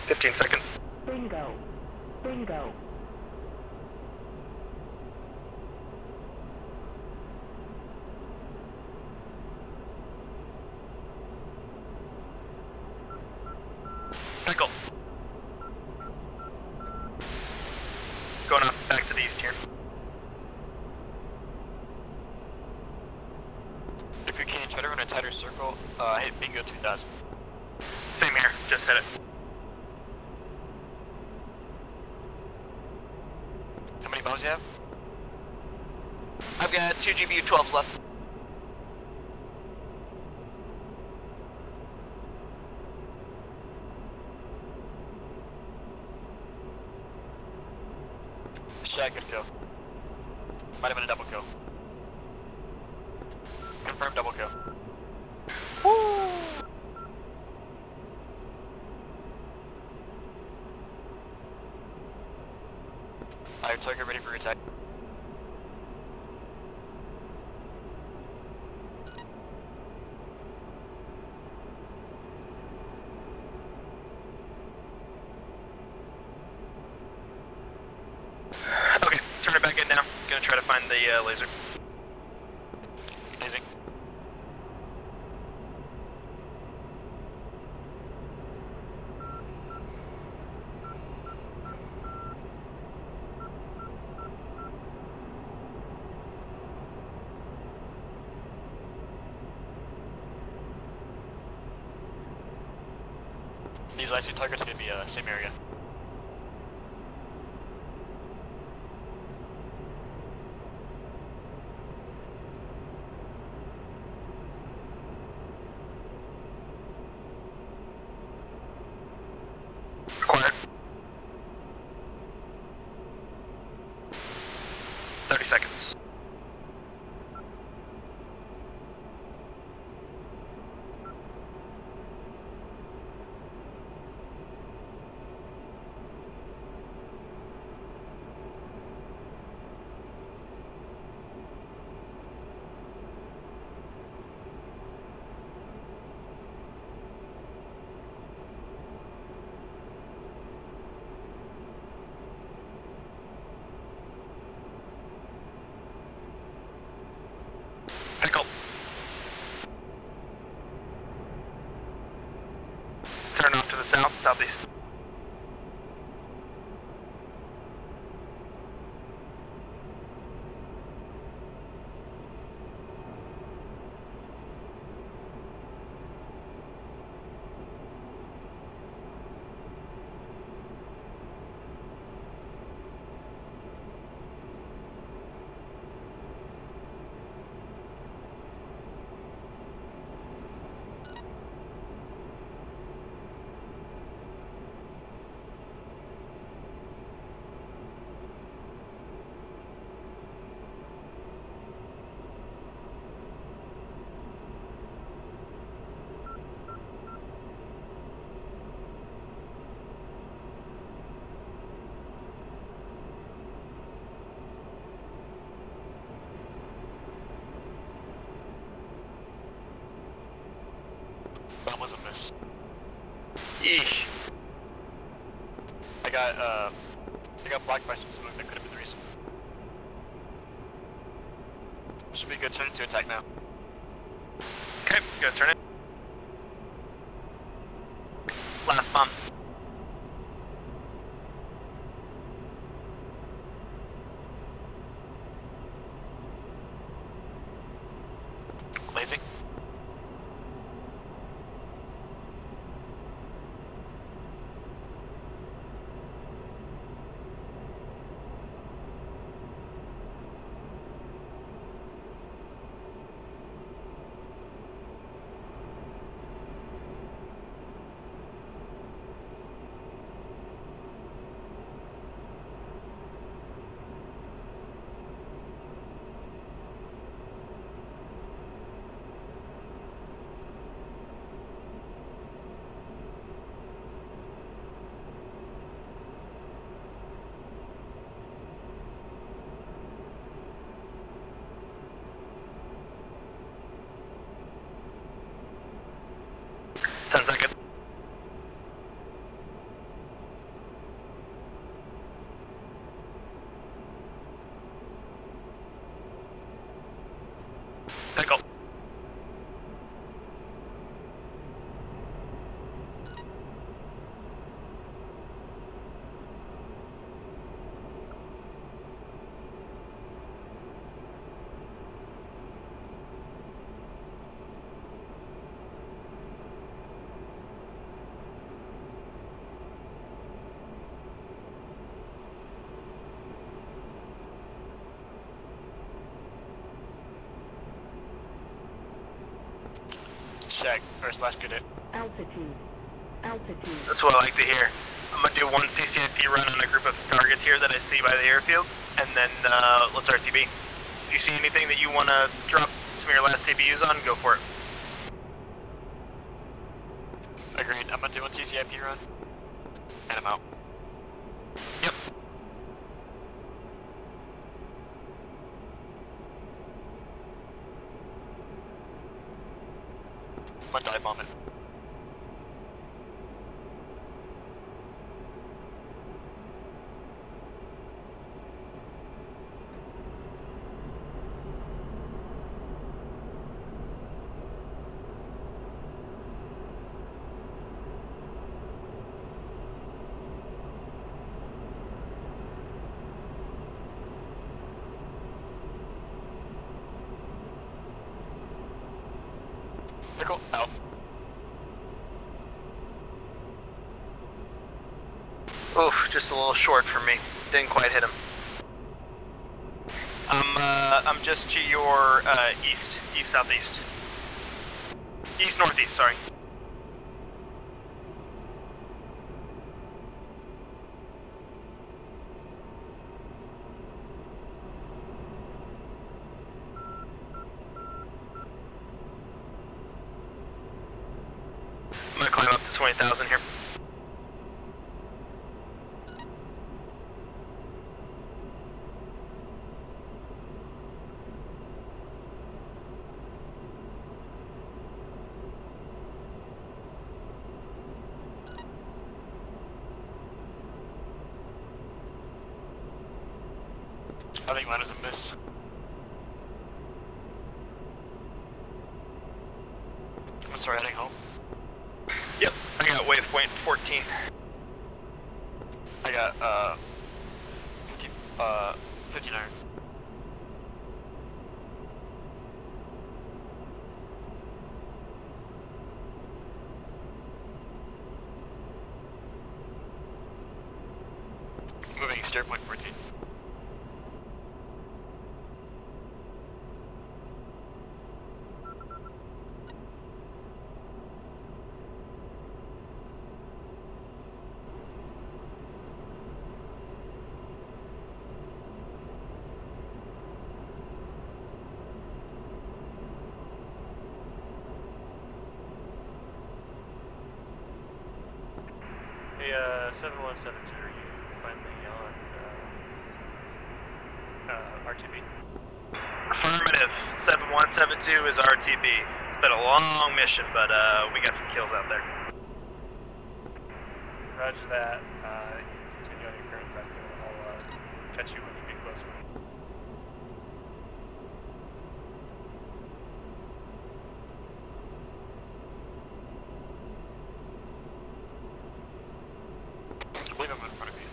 Fifteen seconds. Bingo. Bingo. Cycle. Going off back to the east here. If you can, try to run a tighter circle. Hit bingo 2000. Same here, just hit it. How many bombs you have? I've got 2 GBU-12s left. Shot, good kill. Might have been a double kill. Confirmed double kill. Woo! Alright, target ready for attack. gonna try to find the laser. Amazing. These last two targets are going to be same area. Acquired. 30 seconds. Pickle. Turn off to the south, southeast. That was a miss. Yeesh. I got blocked by some smoke that could have been the reason. Should be good. Turn it to attack now. Okay, gonna turn it. Last bomb. Lasing. Pickle. Check. First slash good hit. Altitude. Altitude. That's what I like to hear. I'm gonna do one CCIP run on a group of targets here that I see by the airfield, and then let's RTB. If you see anything that you want to drop some of your last CBUs on, go for it. Agreed. I'm gonna do one TCIP run. And I'm out. Yep. One dive bomb it. Vertical, out. Oof, just a little short for me. Didn't quite hit him. I'm just to your east southeast. East northeast, sorry. I'm gonna climb up to 20,000 here. I think mine is a miss. I'm sorry, heading home. Yep, I got waypoint 14. I got 59. Moving steer point 14. Hey, 7172, are you finally on RTB? Affirmative. 7172 is RTB. It's been a long mission, but we got some kills out there. Roger that. Continue on your current vector. I'll catch you when you get closer. I believe I'm in front of you.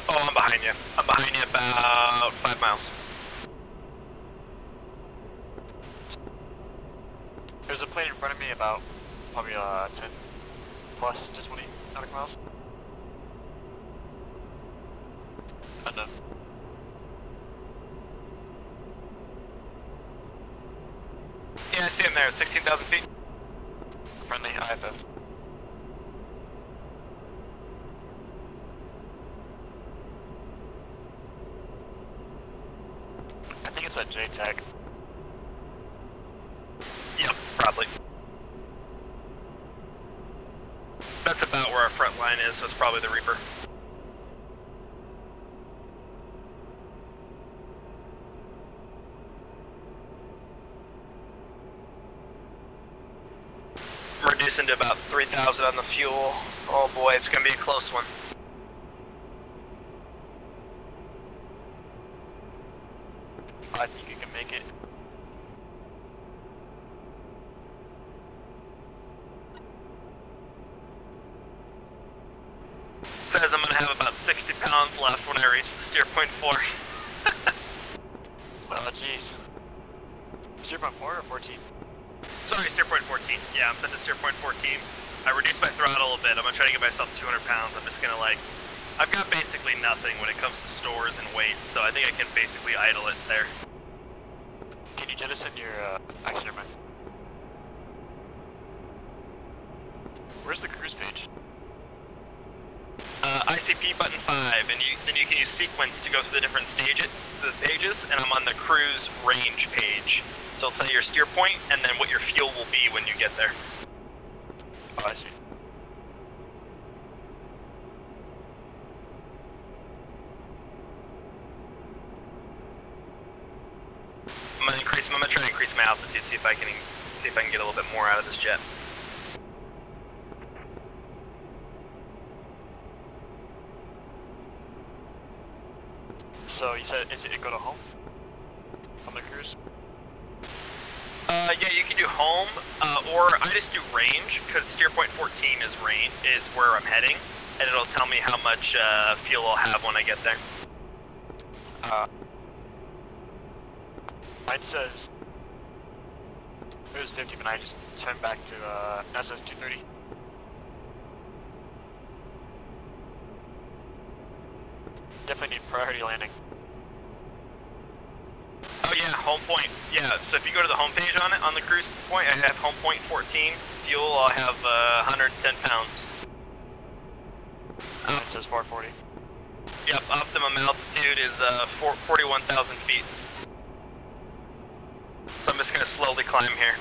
Oh, I'm behind you. I'm behind you about 5 miles. There's a plane in front of me about probably 10 plus to 20 nautical miles. Unknown. Yeah, I see him there, 16,000 feet. Friendly IFF. I think it's that JTAG. Yep, probably. That's about where our front line is, so it's probably the Reaper. I'm reducing to about 3,000 on the fuel. Oh boy, it's gonna be a close one. I think you can make it. Says I'm gonna have about 60 pounds left when I reach the steer point 4. Oh jeez. 0.4 or 14? Sorry, steer point 14. Yeah, I'm set to steer point 14. I reduced my throttle a bit. I'm gonna try to get myself 200 pounds. I'm just gonna I've got basically nothing when it comes to stores and weight, so I think I can basically idle it there. Can you jettison your action airman? Where's the cruise page? ICP button 5, and then you can use sequence to go through the different pages, and I'm on the cruise range page. So it'll tell you your steer point, and then what your fuel will be when you get there. Oh, I see. I'm gonna try to increase my altitude, see if I can get a little bit more out of this jet. So you said, is it go to home? On the cruise? Yeah, you can do home, or I just do range, because steer point 14 is where I'm heading, and it'll tell me how much fuel I'll have when I get there. Mine says It was 50, but I just turned back to SS 230. Definitely need priority landing. Oh yeah, home point. Yeah, so if you go to the home page on it, on the cruise point, I have home point 14. Fuel, I'll have 110 pounds. It says 440. Yep, optimum altitude is 41,000 feet. So I'm just gonna slowly climb here.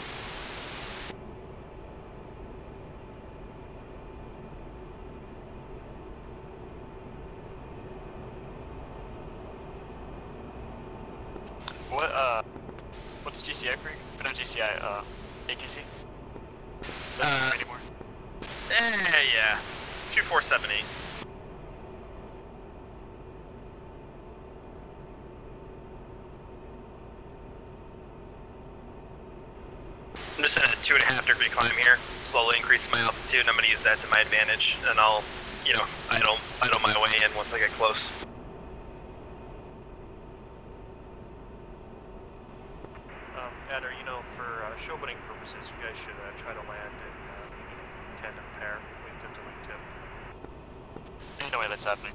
What's GCI for you? No, GCI, ATC? Anymore? Yeah. 2478. I'm just in a 2.5 degree climb here. Slowly increase my altitude, and I'm gonna use that to my advantage, and I'll, idle my way in once I get close. Adder, for show-putting purposes, you guys should try to land in tandem pair, wingtip to wingtip. Ain't no way that's happening.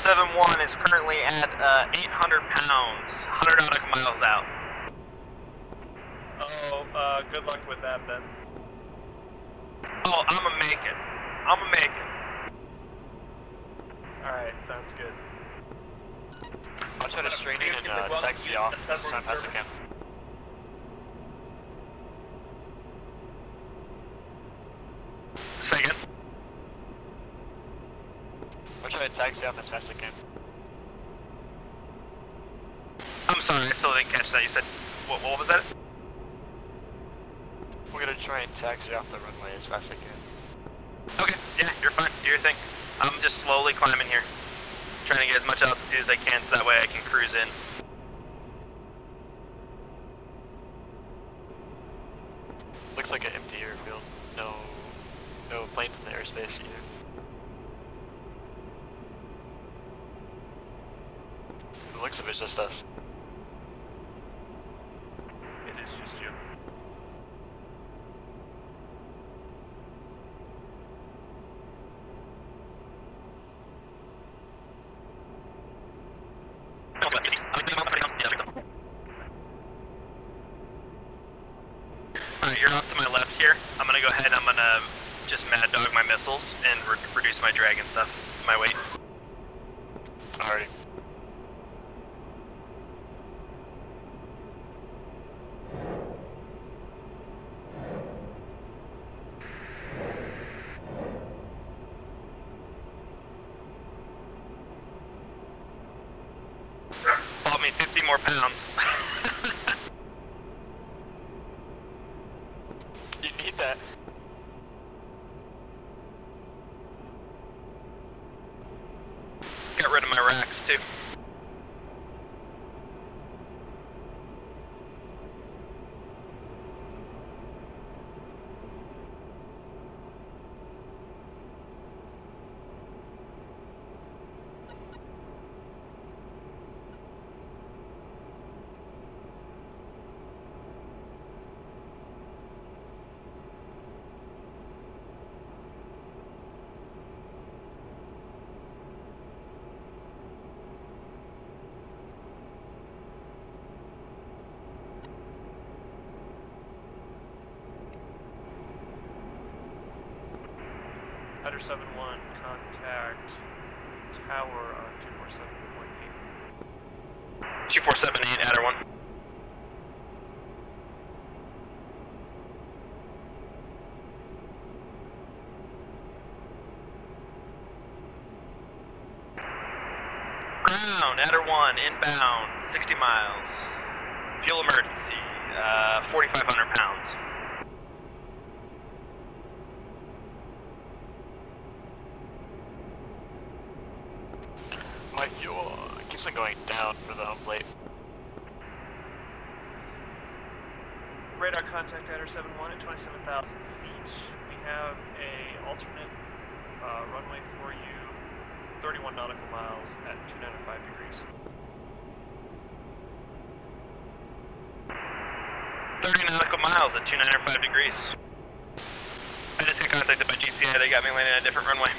Seven 1 is currently at 800 pounds, 100 nautical miles out. Oh, good luck with that then. Oh, I'ma make it. Alright, sounds good. I'll try to straighten in and taxi off as fast as I can. Say again? I'll try to taxi off as fast as I can. I'm sorry, I still didn't catch that. You said, what was that? We're gonna try and taxi off the runway as fast as I can. Okay, yeah, you're fine. Do your thing. I'm just slowly climbing here. Trying to get as much altitude as I can so that way I can cruise in. Looks like an empty airfield. No planes in the airspace either. The looks of it's just us. It is just you. Alright, you're off to my left here. I'm gonna go ahead, I'm gonna just mad dog my missiles and reduce my drag and stuff, my weight. Alrighty. Bought me 50 more pounds. You need that. Got rid of my racks too. Adder 7-1, contact tower on 247.8. 2478, Adder 1. Ground, Adder 1, inbound, 60 miles. Fuel emergency, 4,500 pounds. My fuel keeps on going down for the home plate. Radar contact Adder 7-1 at 27,000 feet. We have a alternate runway for you 31 nautical miles at 295 degrees. 30 nautical miles at 295 degrees. I just got contacted by GCI, they got me landing on a different runway.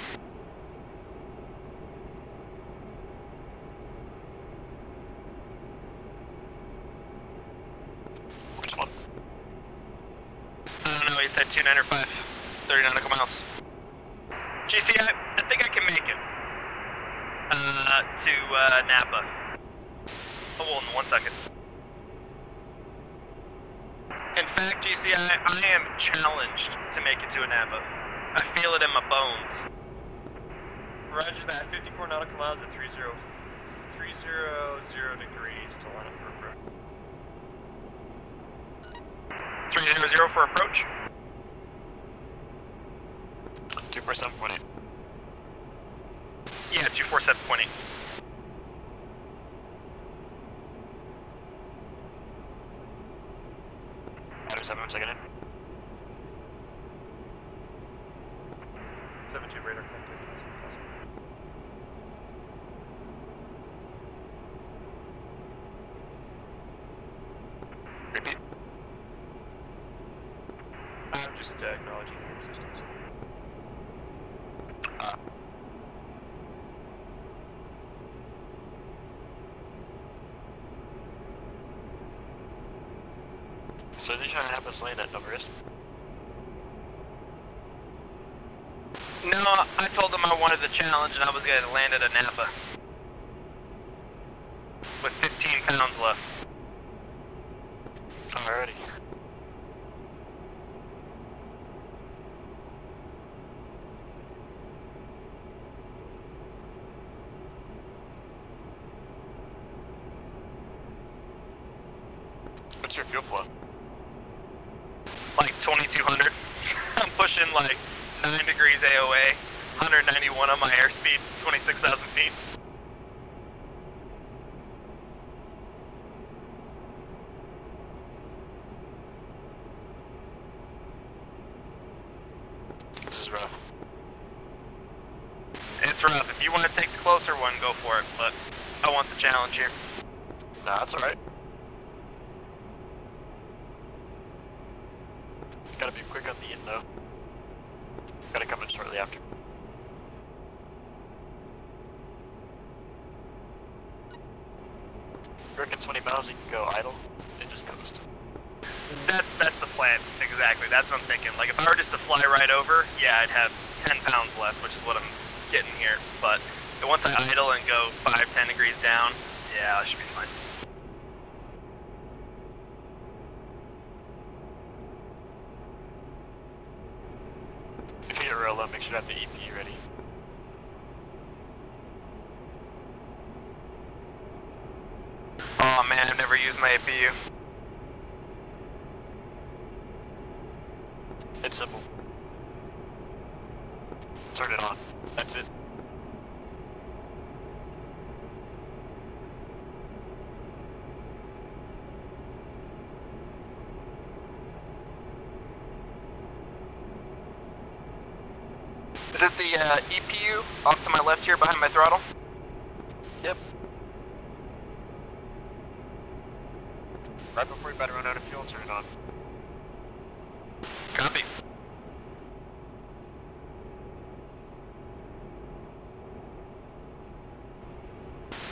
Which one? I don't know, he said 295, 30 nautical miles. GCI, I think I can make it. To Napa. Oh, well, in 1 second. In fact, GCI, I am challenged to make it to Napa. I feel it in my bones. Roger that, 54 nautical miles at 300 degrees to line up for approach. 300 for approach. 247.8. Yeah, 247.8. Adam 7, 1 second in. 72 radar connected. Repeat. I'm just acknowledging your existence. So they're trying to have us land at Everest? No, I told them I wanted the challenge and I was going to land at a Napa. With 15 pounds left. Alrighty. What's your fuel flow? Like 2200. I'm pushing like 9 degrees AOA, 191 on my airspeed, 26,000 feet. This is rough. It's rough. If you want to take the closer one, go for it, but I want the challenge here. Nah, that's alright. Gotta be quick on the in though. Gotta come in shortly after. Reckon 20 miles you can go idle and just coast. That's the plan, exactly. That's what I'm thinking. Like, if I were just to fly right over, yeah, I'd have 10 pounds left, which is what I'm getting here. But once I idle and go 5-10 degrees down, yeah, I should be fine. If you get real low, make sure to have the EP ready. Oh man, I've never used my APU. It's simple. Turn it on. That's it. Is it the EPU off to my left here behind my throttle? Yep. Right before you're about to run out of fuel, turn it on. Copy.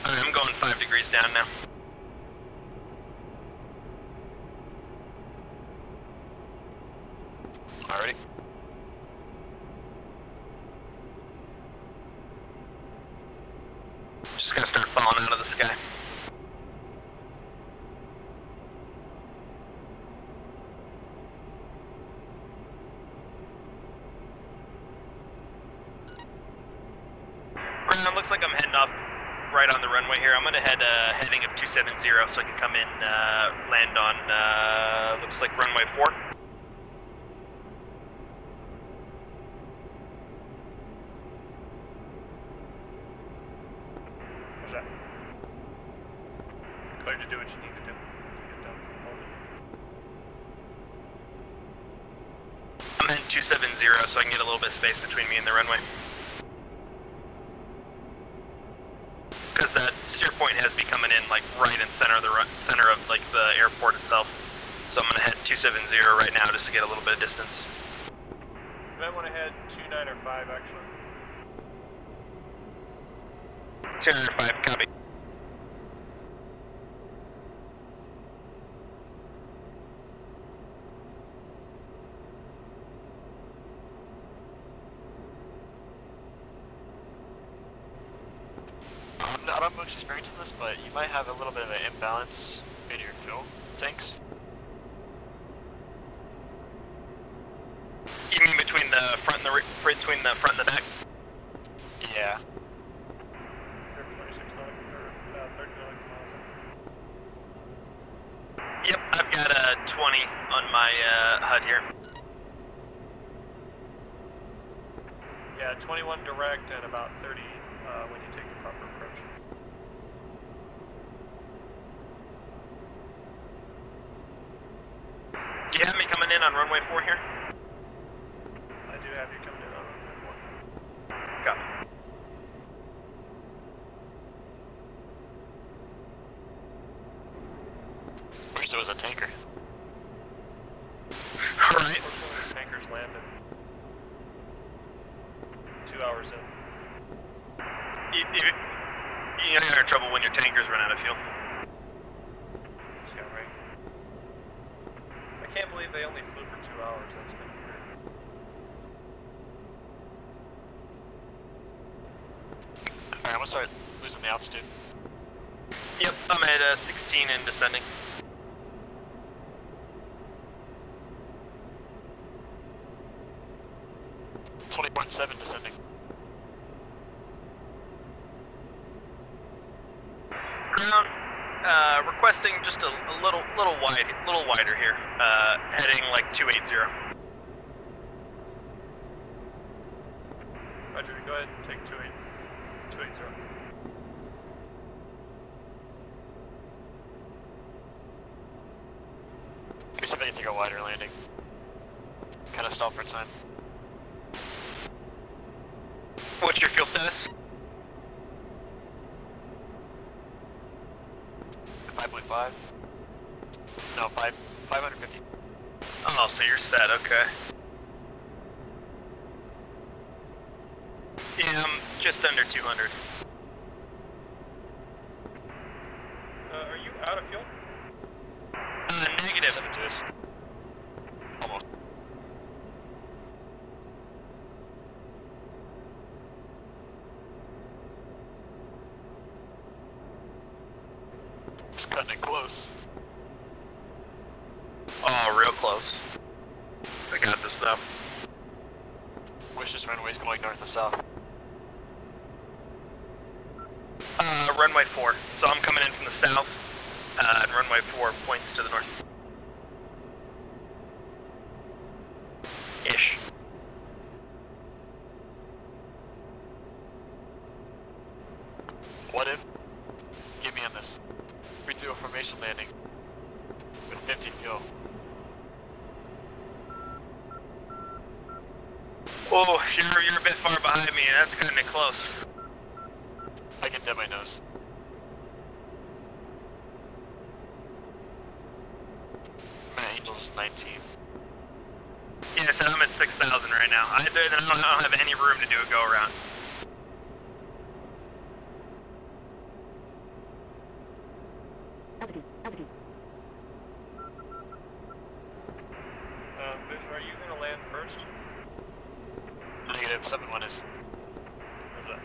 Alright, I'm going 5 degrees down now. Alrighty. Just gonna start falling out of the sky. Ground, looks like I'm heading up right on the runway here. I'm gonna head heading of 270 so I can come in, land on, looks like runway 4. What's that? Clear to do what you need to do. Get done. Hold it. I'm heading 270 so I can get a little bit of space between me and the runway. center of like the airport itself. So I'm gonna head 270 right now just to get a little bit of distance. You might want to head 29 or 5 actually. 205, copy. I don't have much experience in this, but you might have a little bit of an imbalance in your fuel tanks. You mean between the front and the back? Yeah. 26 nautical, or 30 nautical miles. Yep, I've got a 20 on my HUD here. Yeah, 21 direct and about 30 when you take the proper approach. Do you have me coming in on runway 4 here? I do have you coming in on runway 4. Copy. Wish there was a tanker. Alright. Unfortunately, the tankers landed 2 hours in. You're gonna have trouble when your tankers run out of fuel. Yeah, right. I can't believe they only flew for 2 hours. That's kind of weird. Alright, I'm gonna start losing the altitude. Yep, I'm at 16 and descending. descending. Ground, requesting just a little wider here. Heading like 280. Roger, go ahead and take 280. We should make it take a wider landing. Kind of stall for time. What's your fuel status? 5.5. No, 550. Oh, so you're set, okay. Yeah, I'm just under 200. Are you out of fuel? Negative. Almost. Just cutting it close. Oh, real close. I got this though. Wish this runway's going north and south. Runway 4. So I'm coming in from the south, and runway 4 points to the north. Ish. What if? Get me on this. We do a formation landing with 50 fuel. Oh, you're a bit far behind me, and that's kind of close. I can dip my nose. My Angel's 19. Yeah, so I'm at 6,000 right now. I don't have any room to do a go around. Altitude, altitude. Vision, are you going to land first? Negative, 7-1 is. Where's that?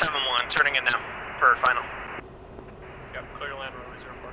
7-1, turning in now for final. Yep, clear to land runway 04.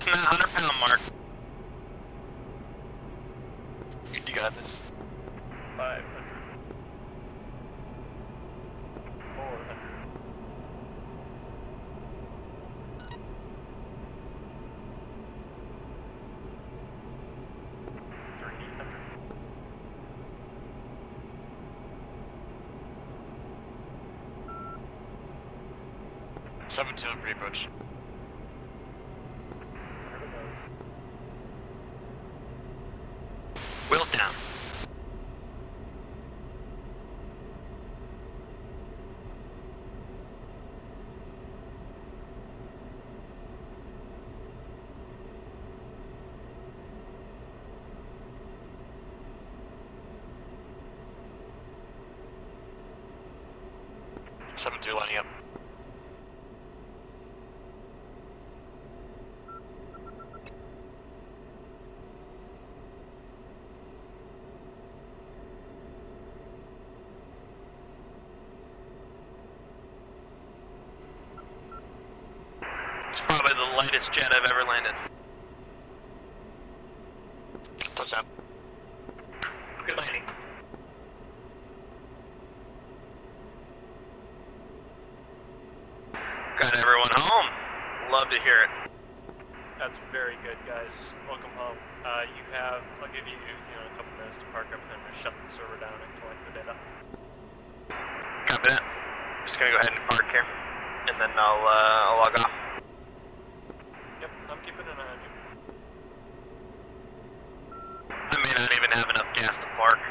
Crossing that 100-pound mark. You got this. 500. 400. 300. 7-2 pre-approach. Wheels down. Lining up. It's probably the lightest jet I've ever landed. Touchdown. Good landing. Got everyone home. Love to hear it. That's very good, guys. Welcome home. You have, I'll give you, a couple minutes to park up and then shut the server down and collect the data. Copy that. Just gonna go ahead and park here, and then I'll log off. Yep, I'm keeping an eye on you. I may not even have enough gas to park.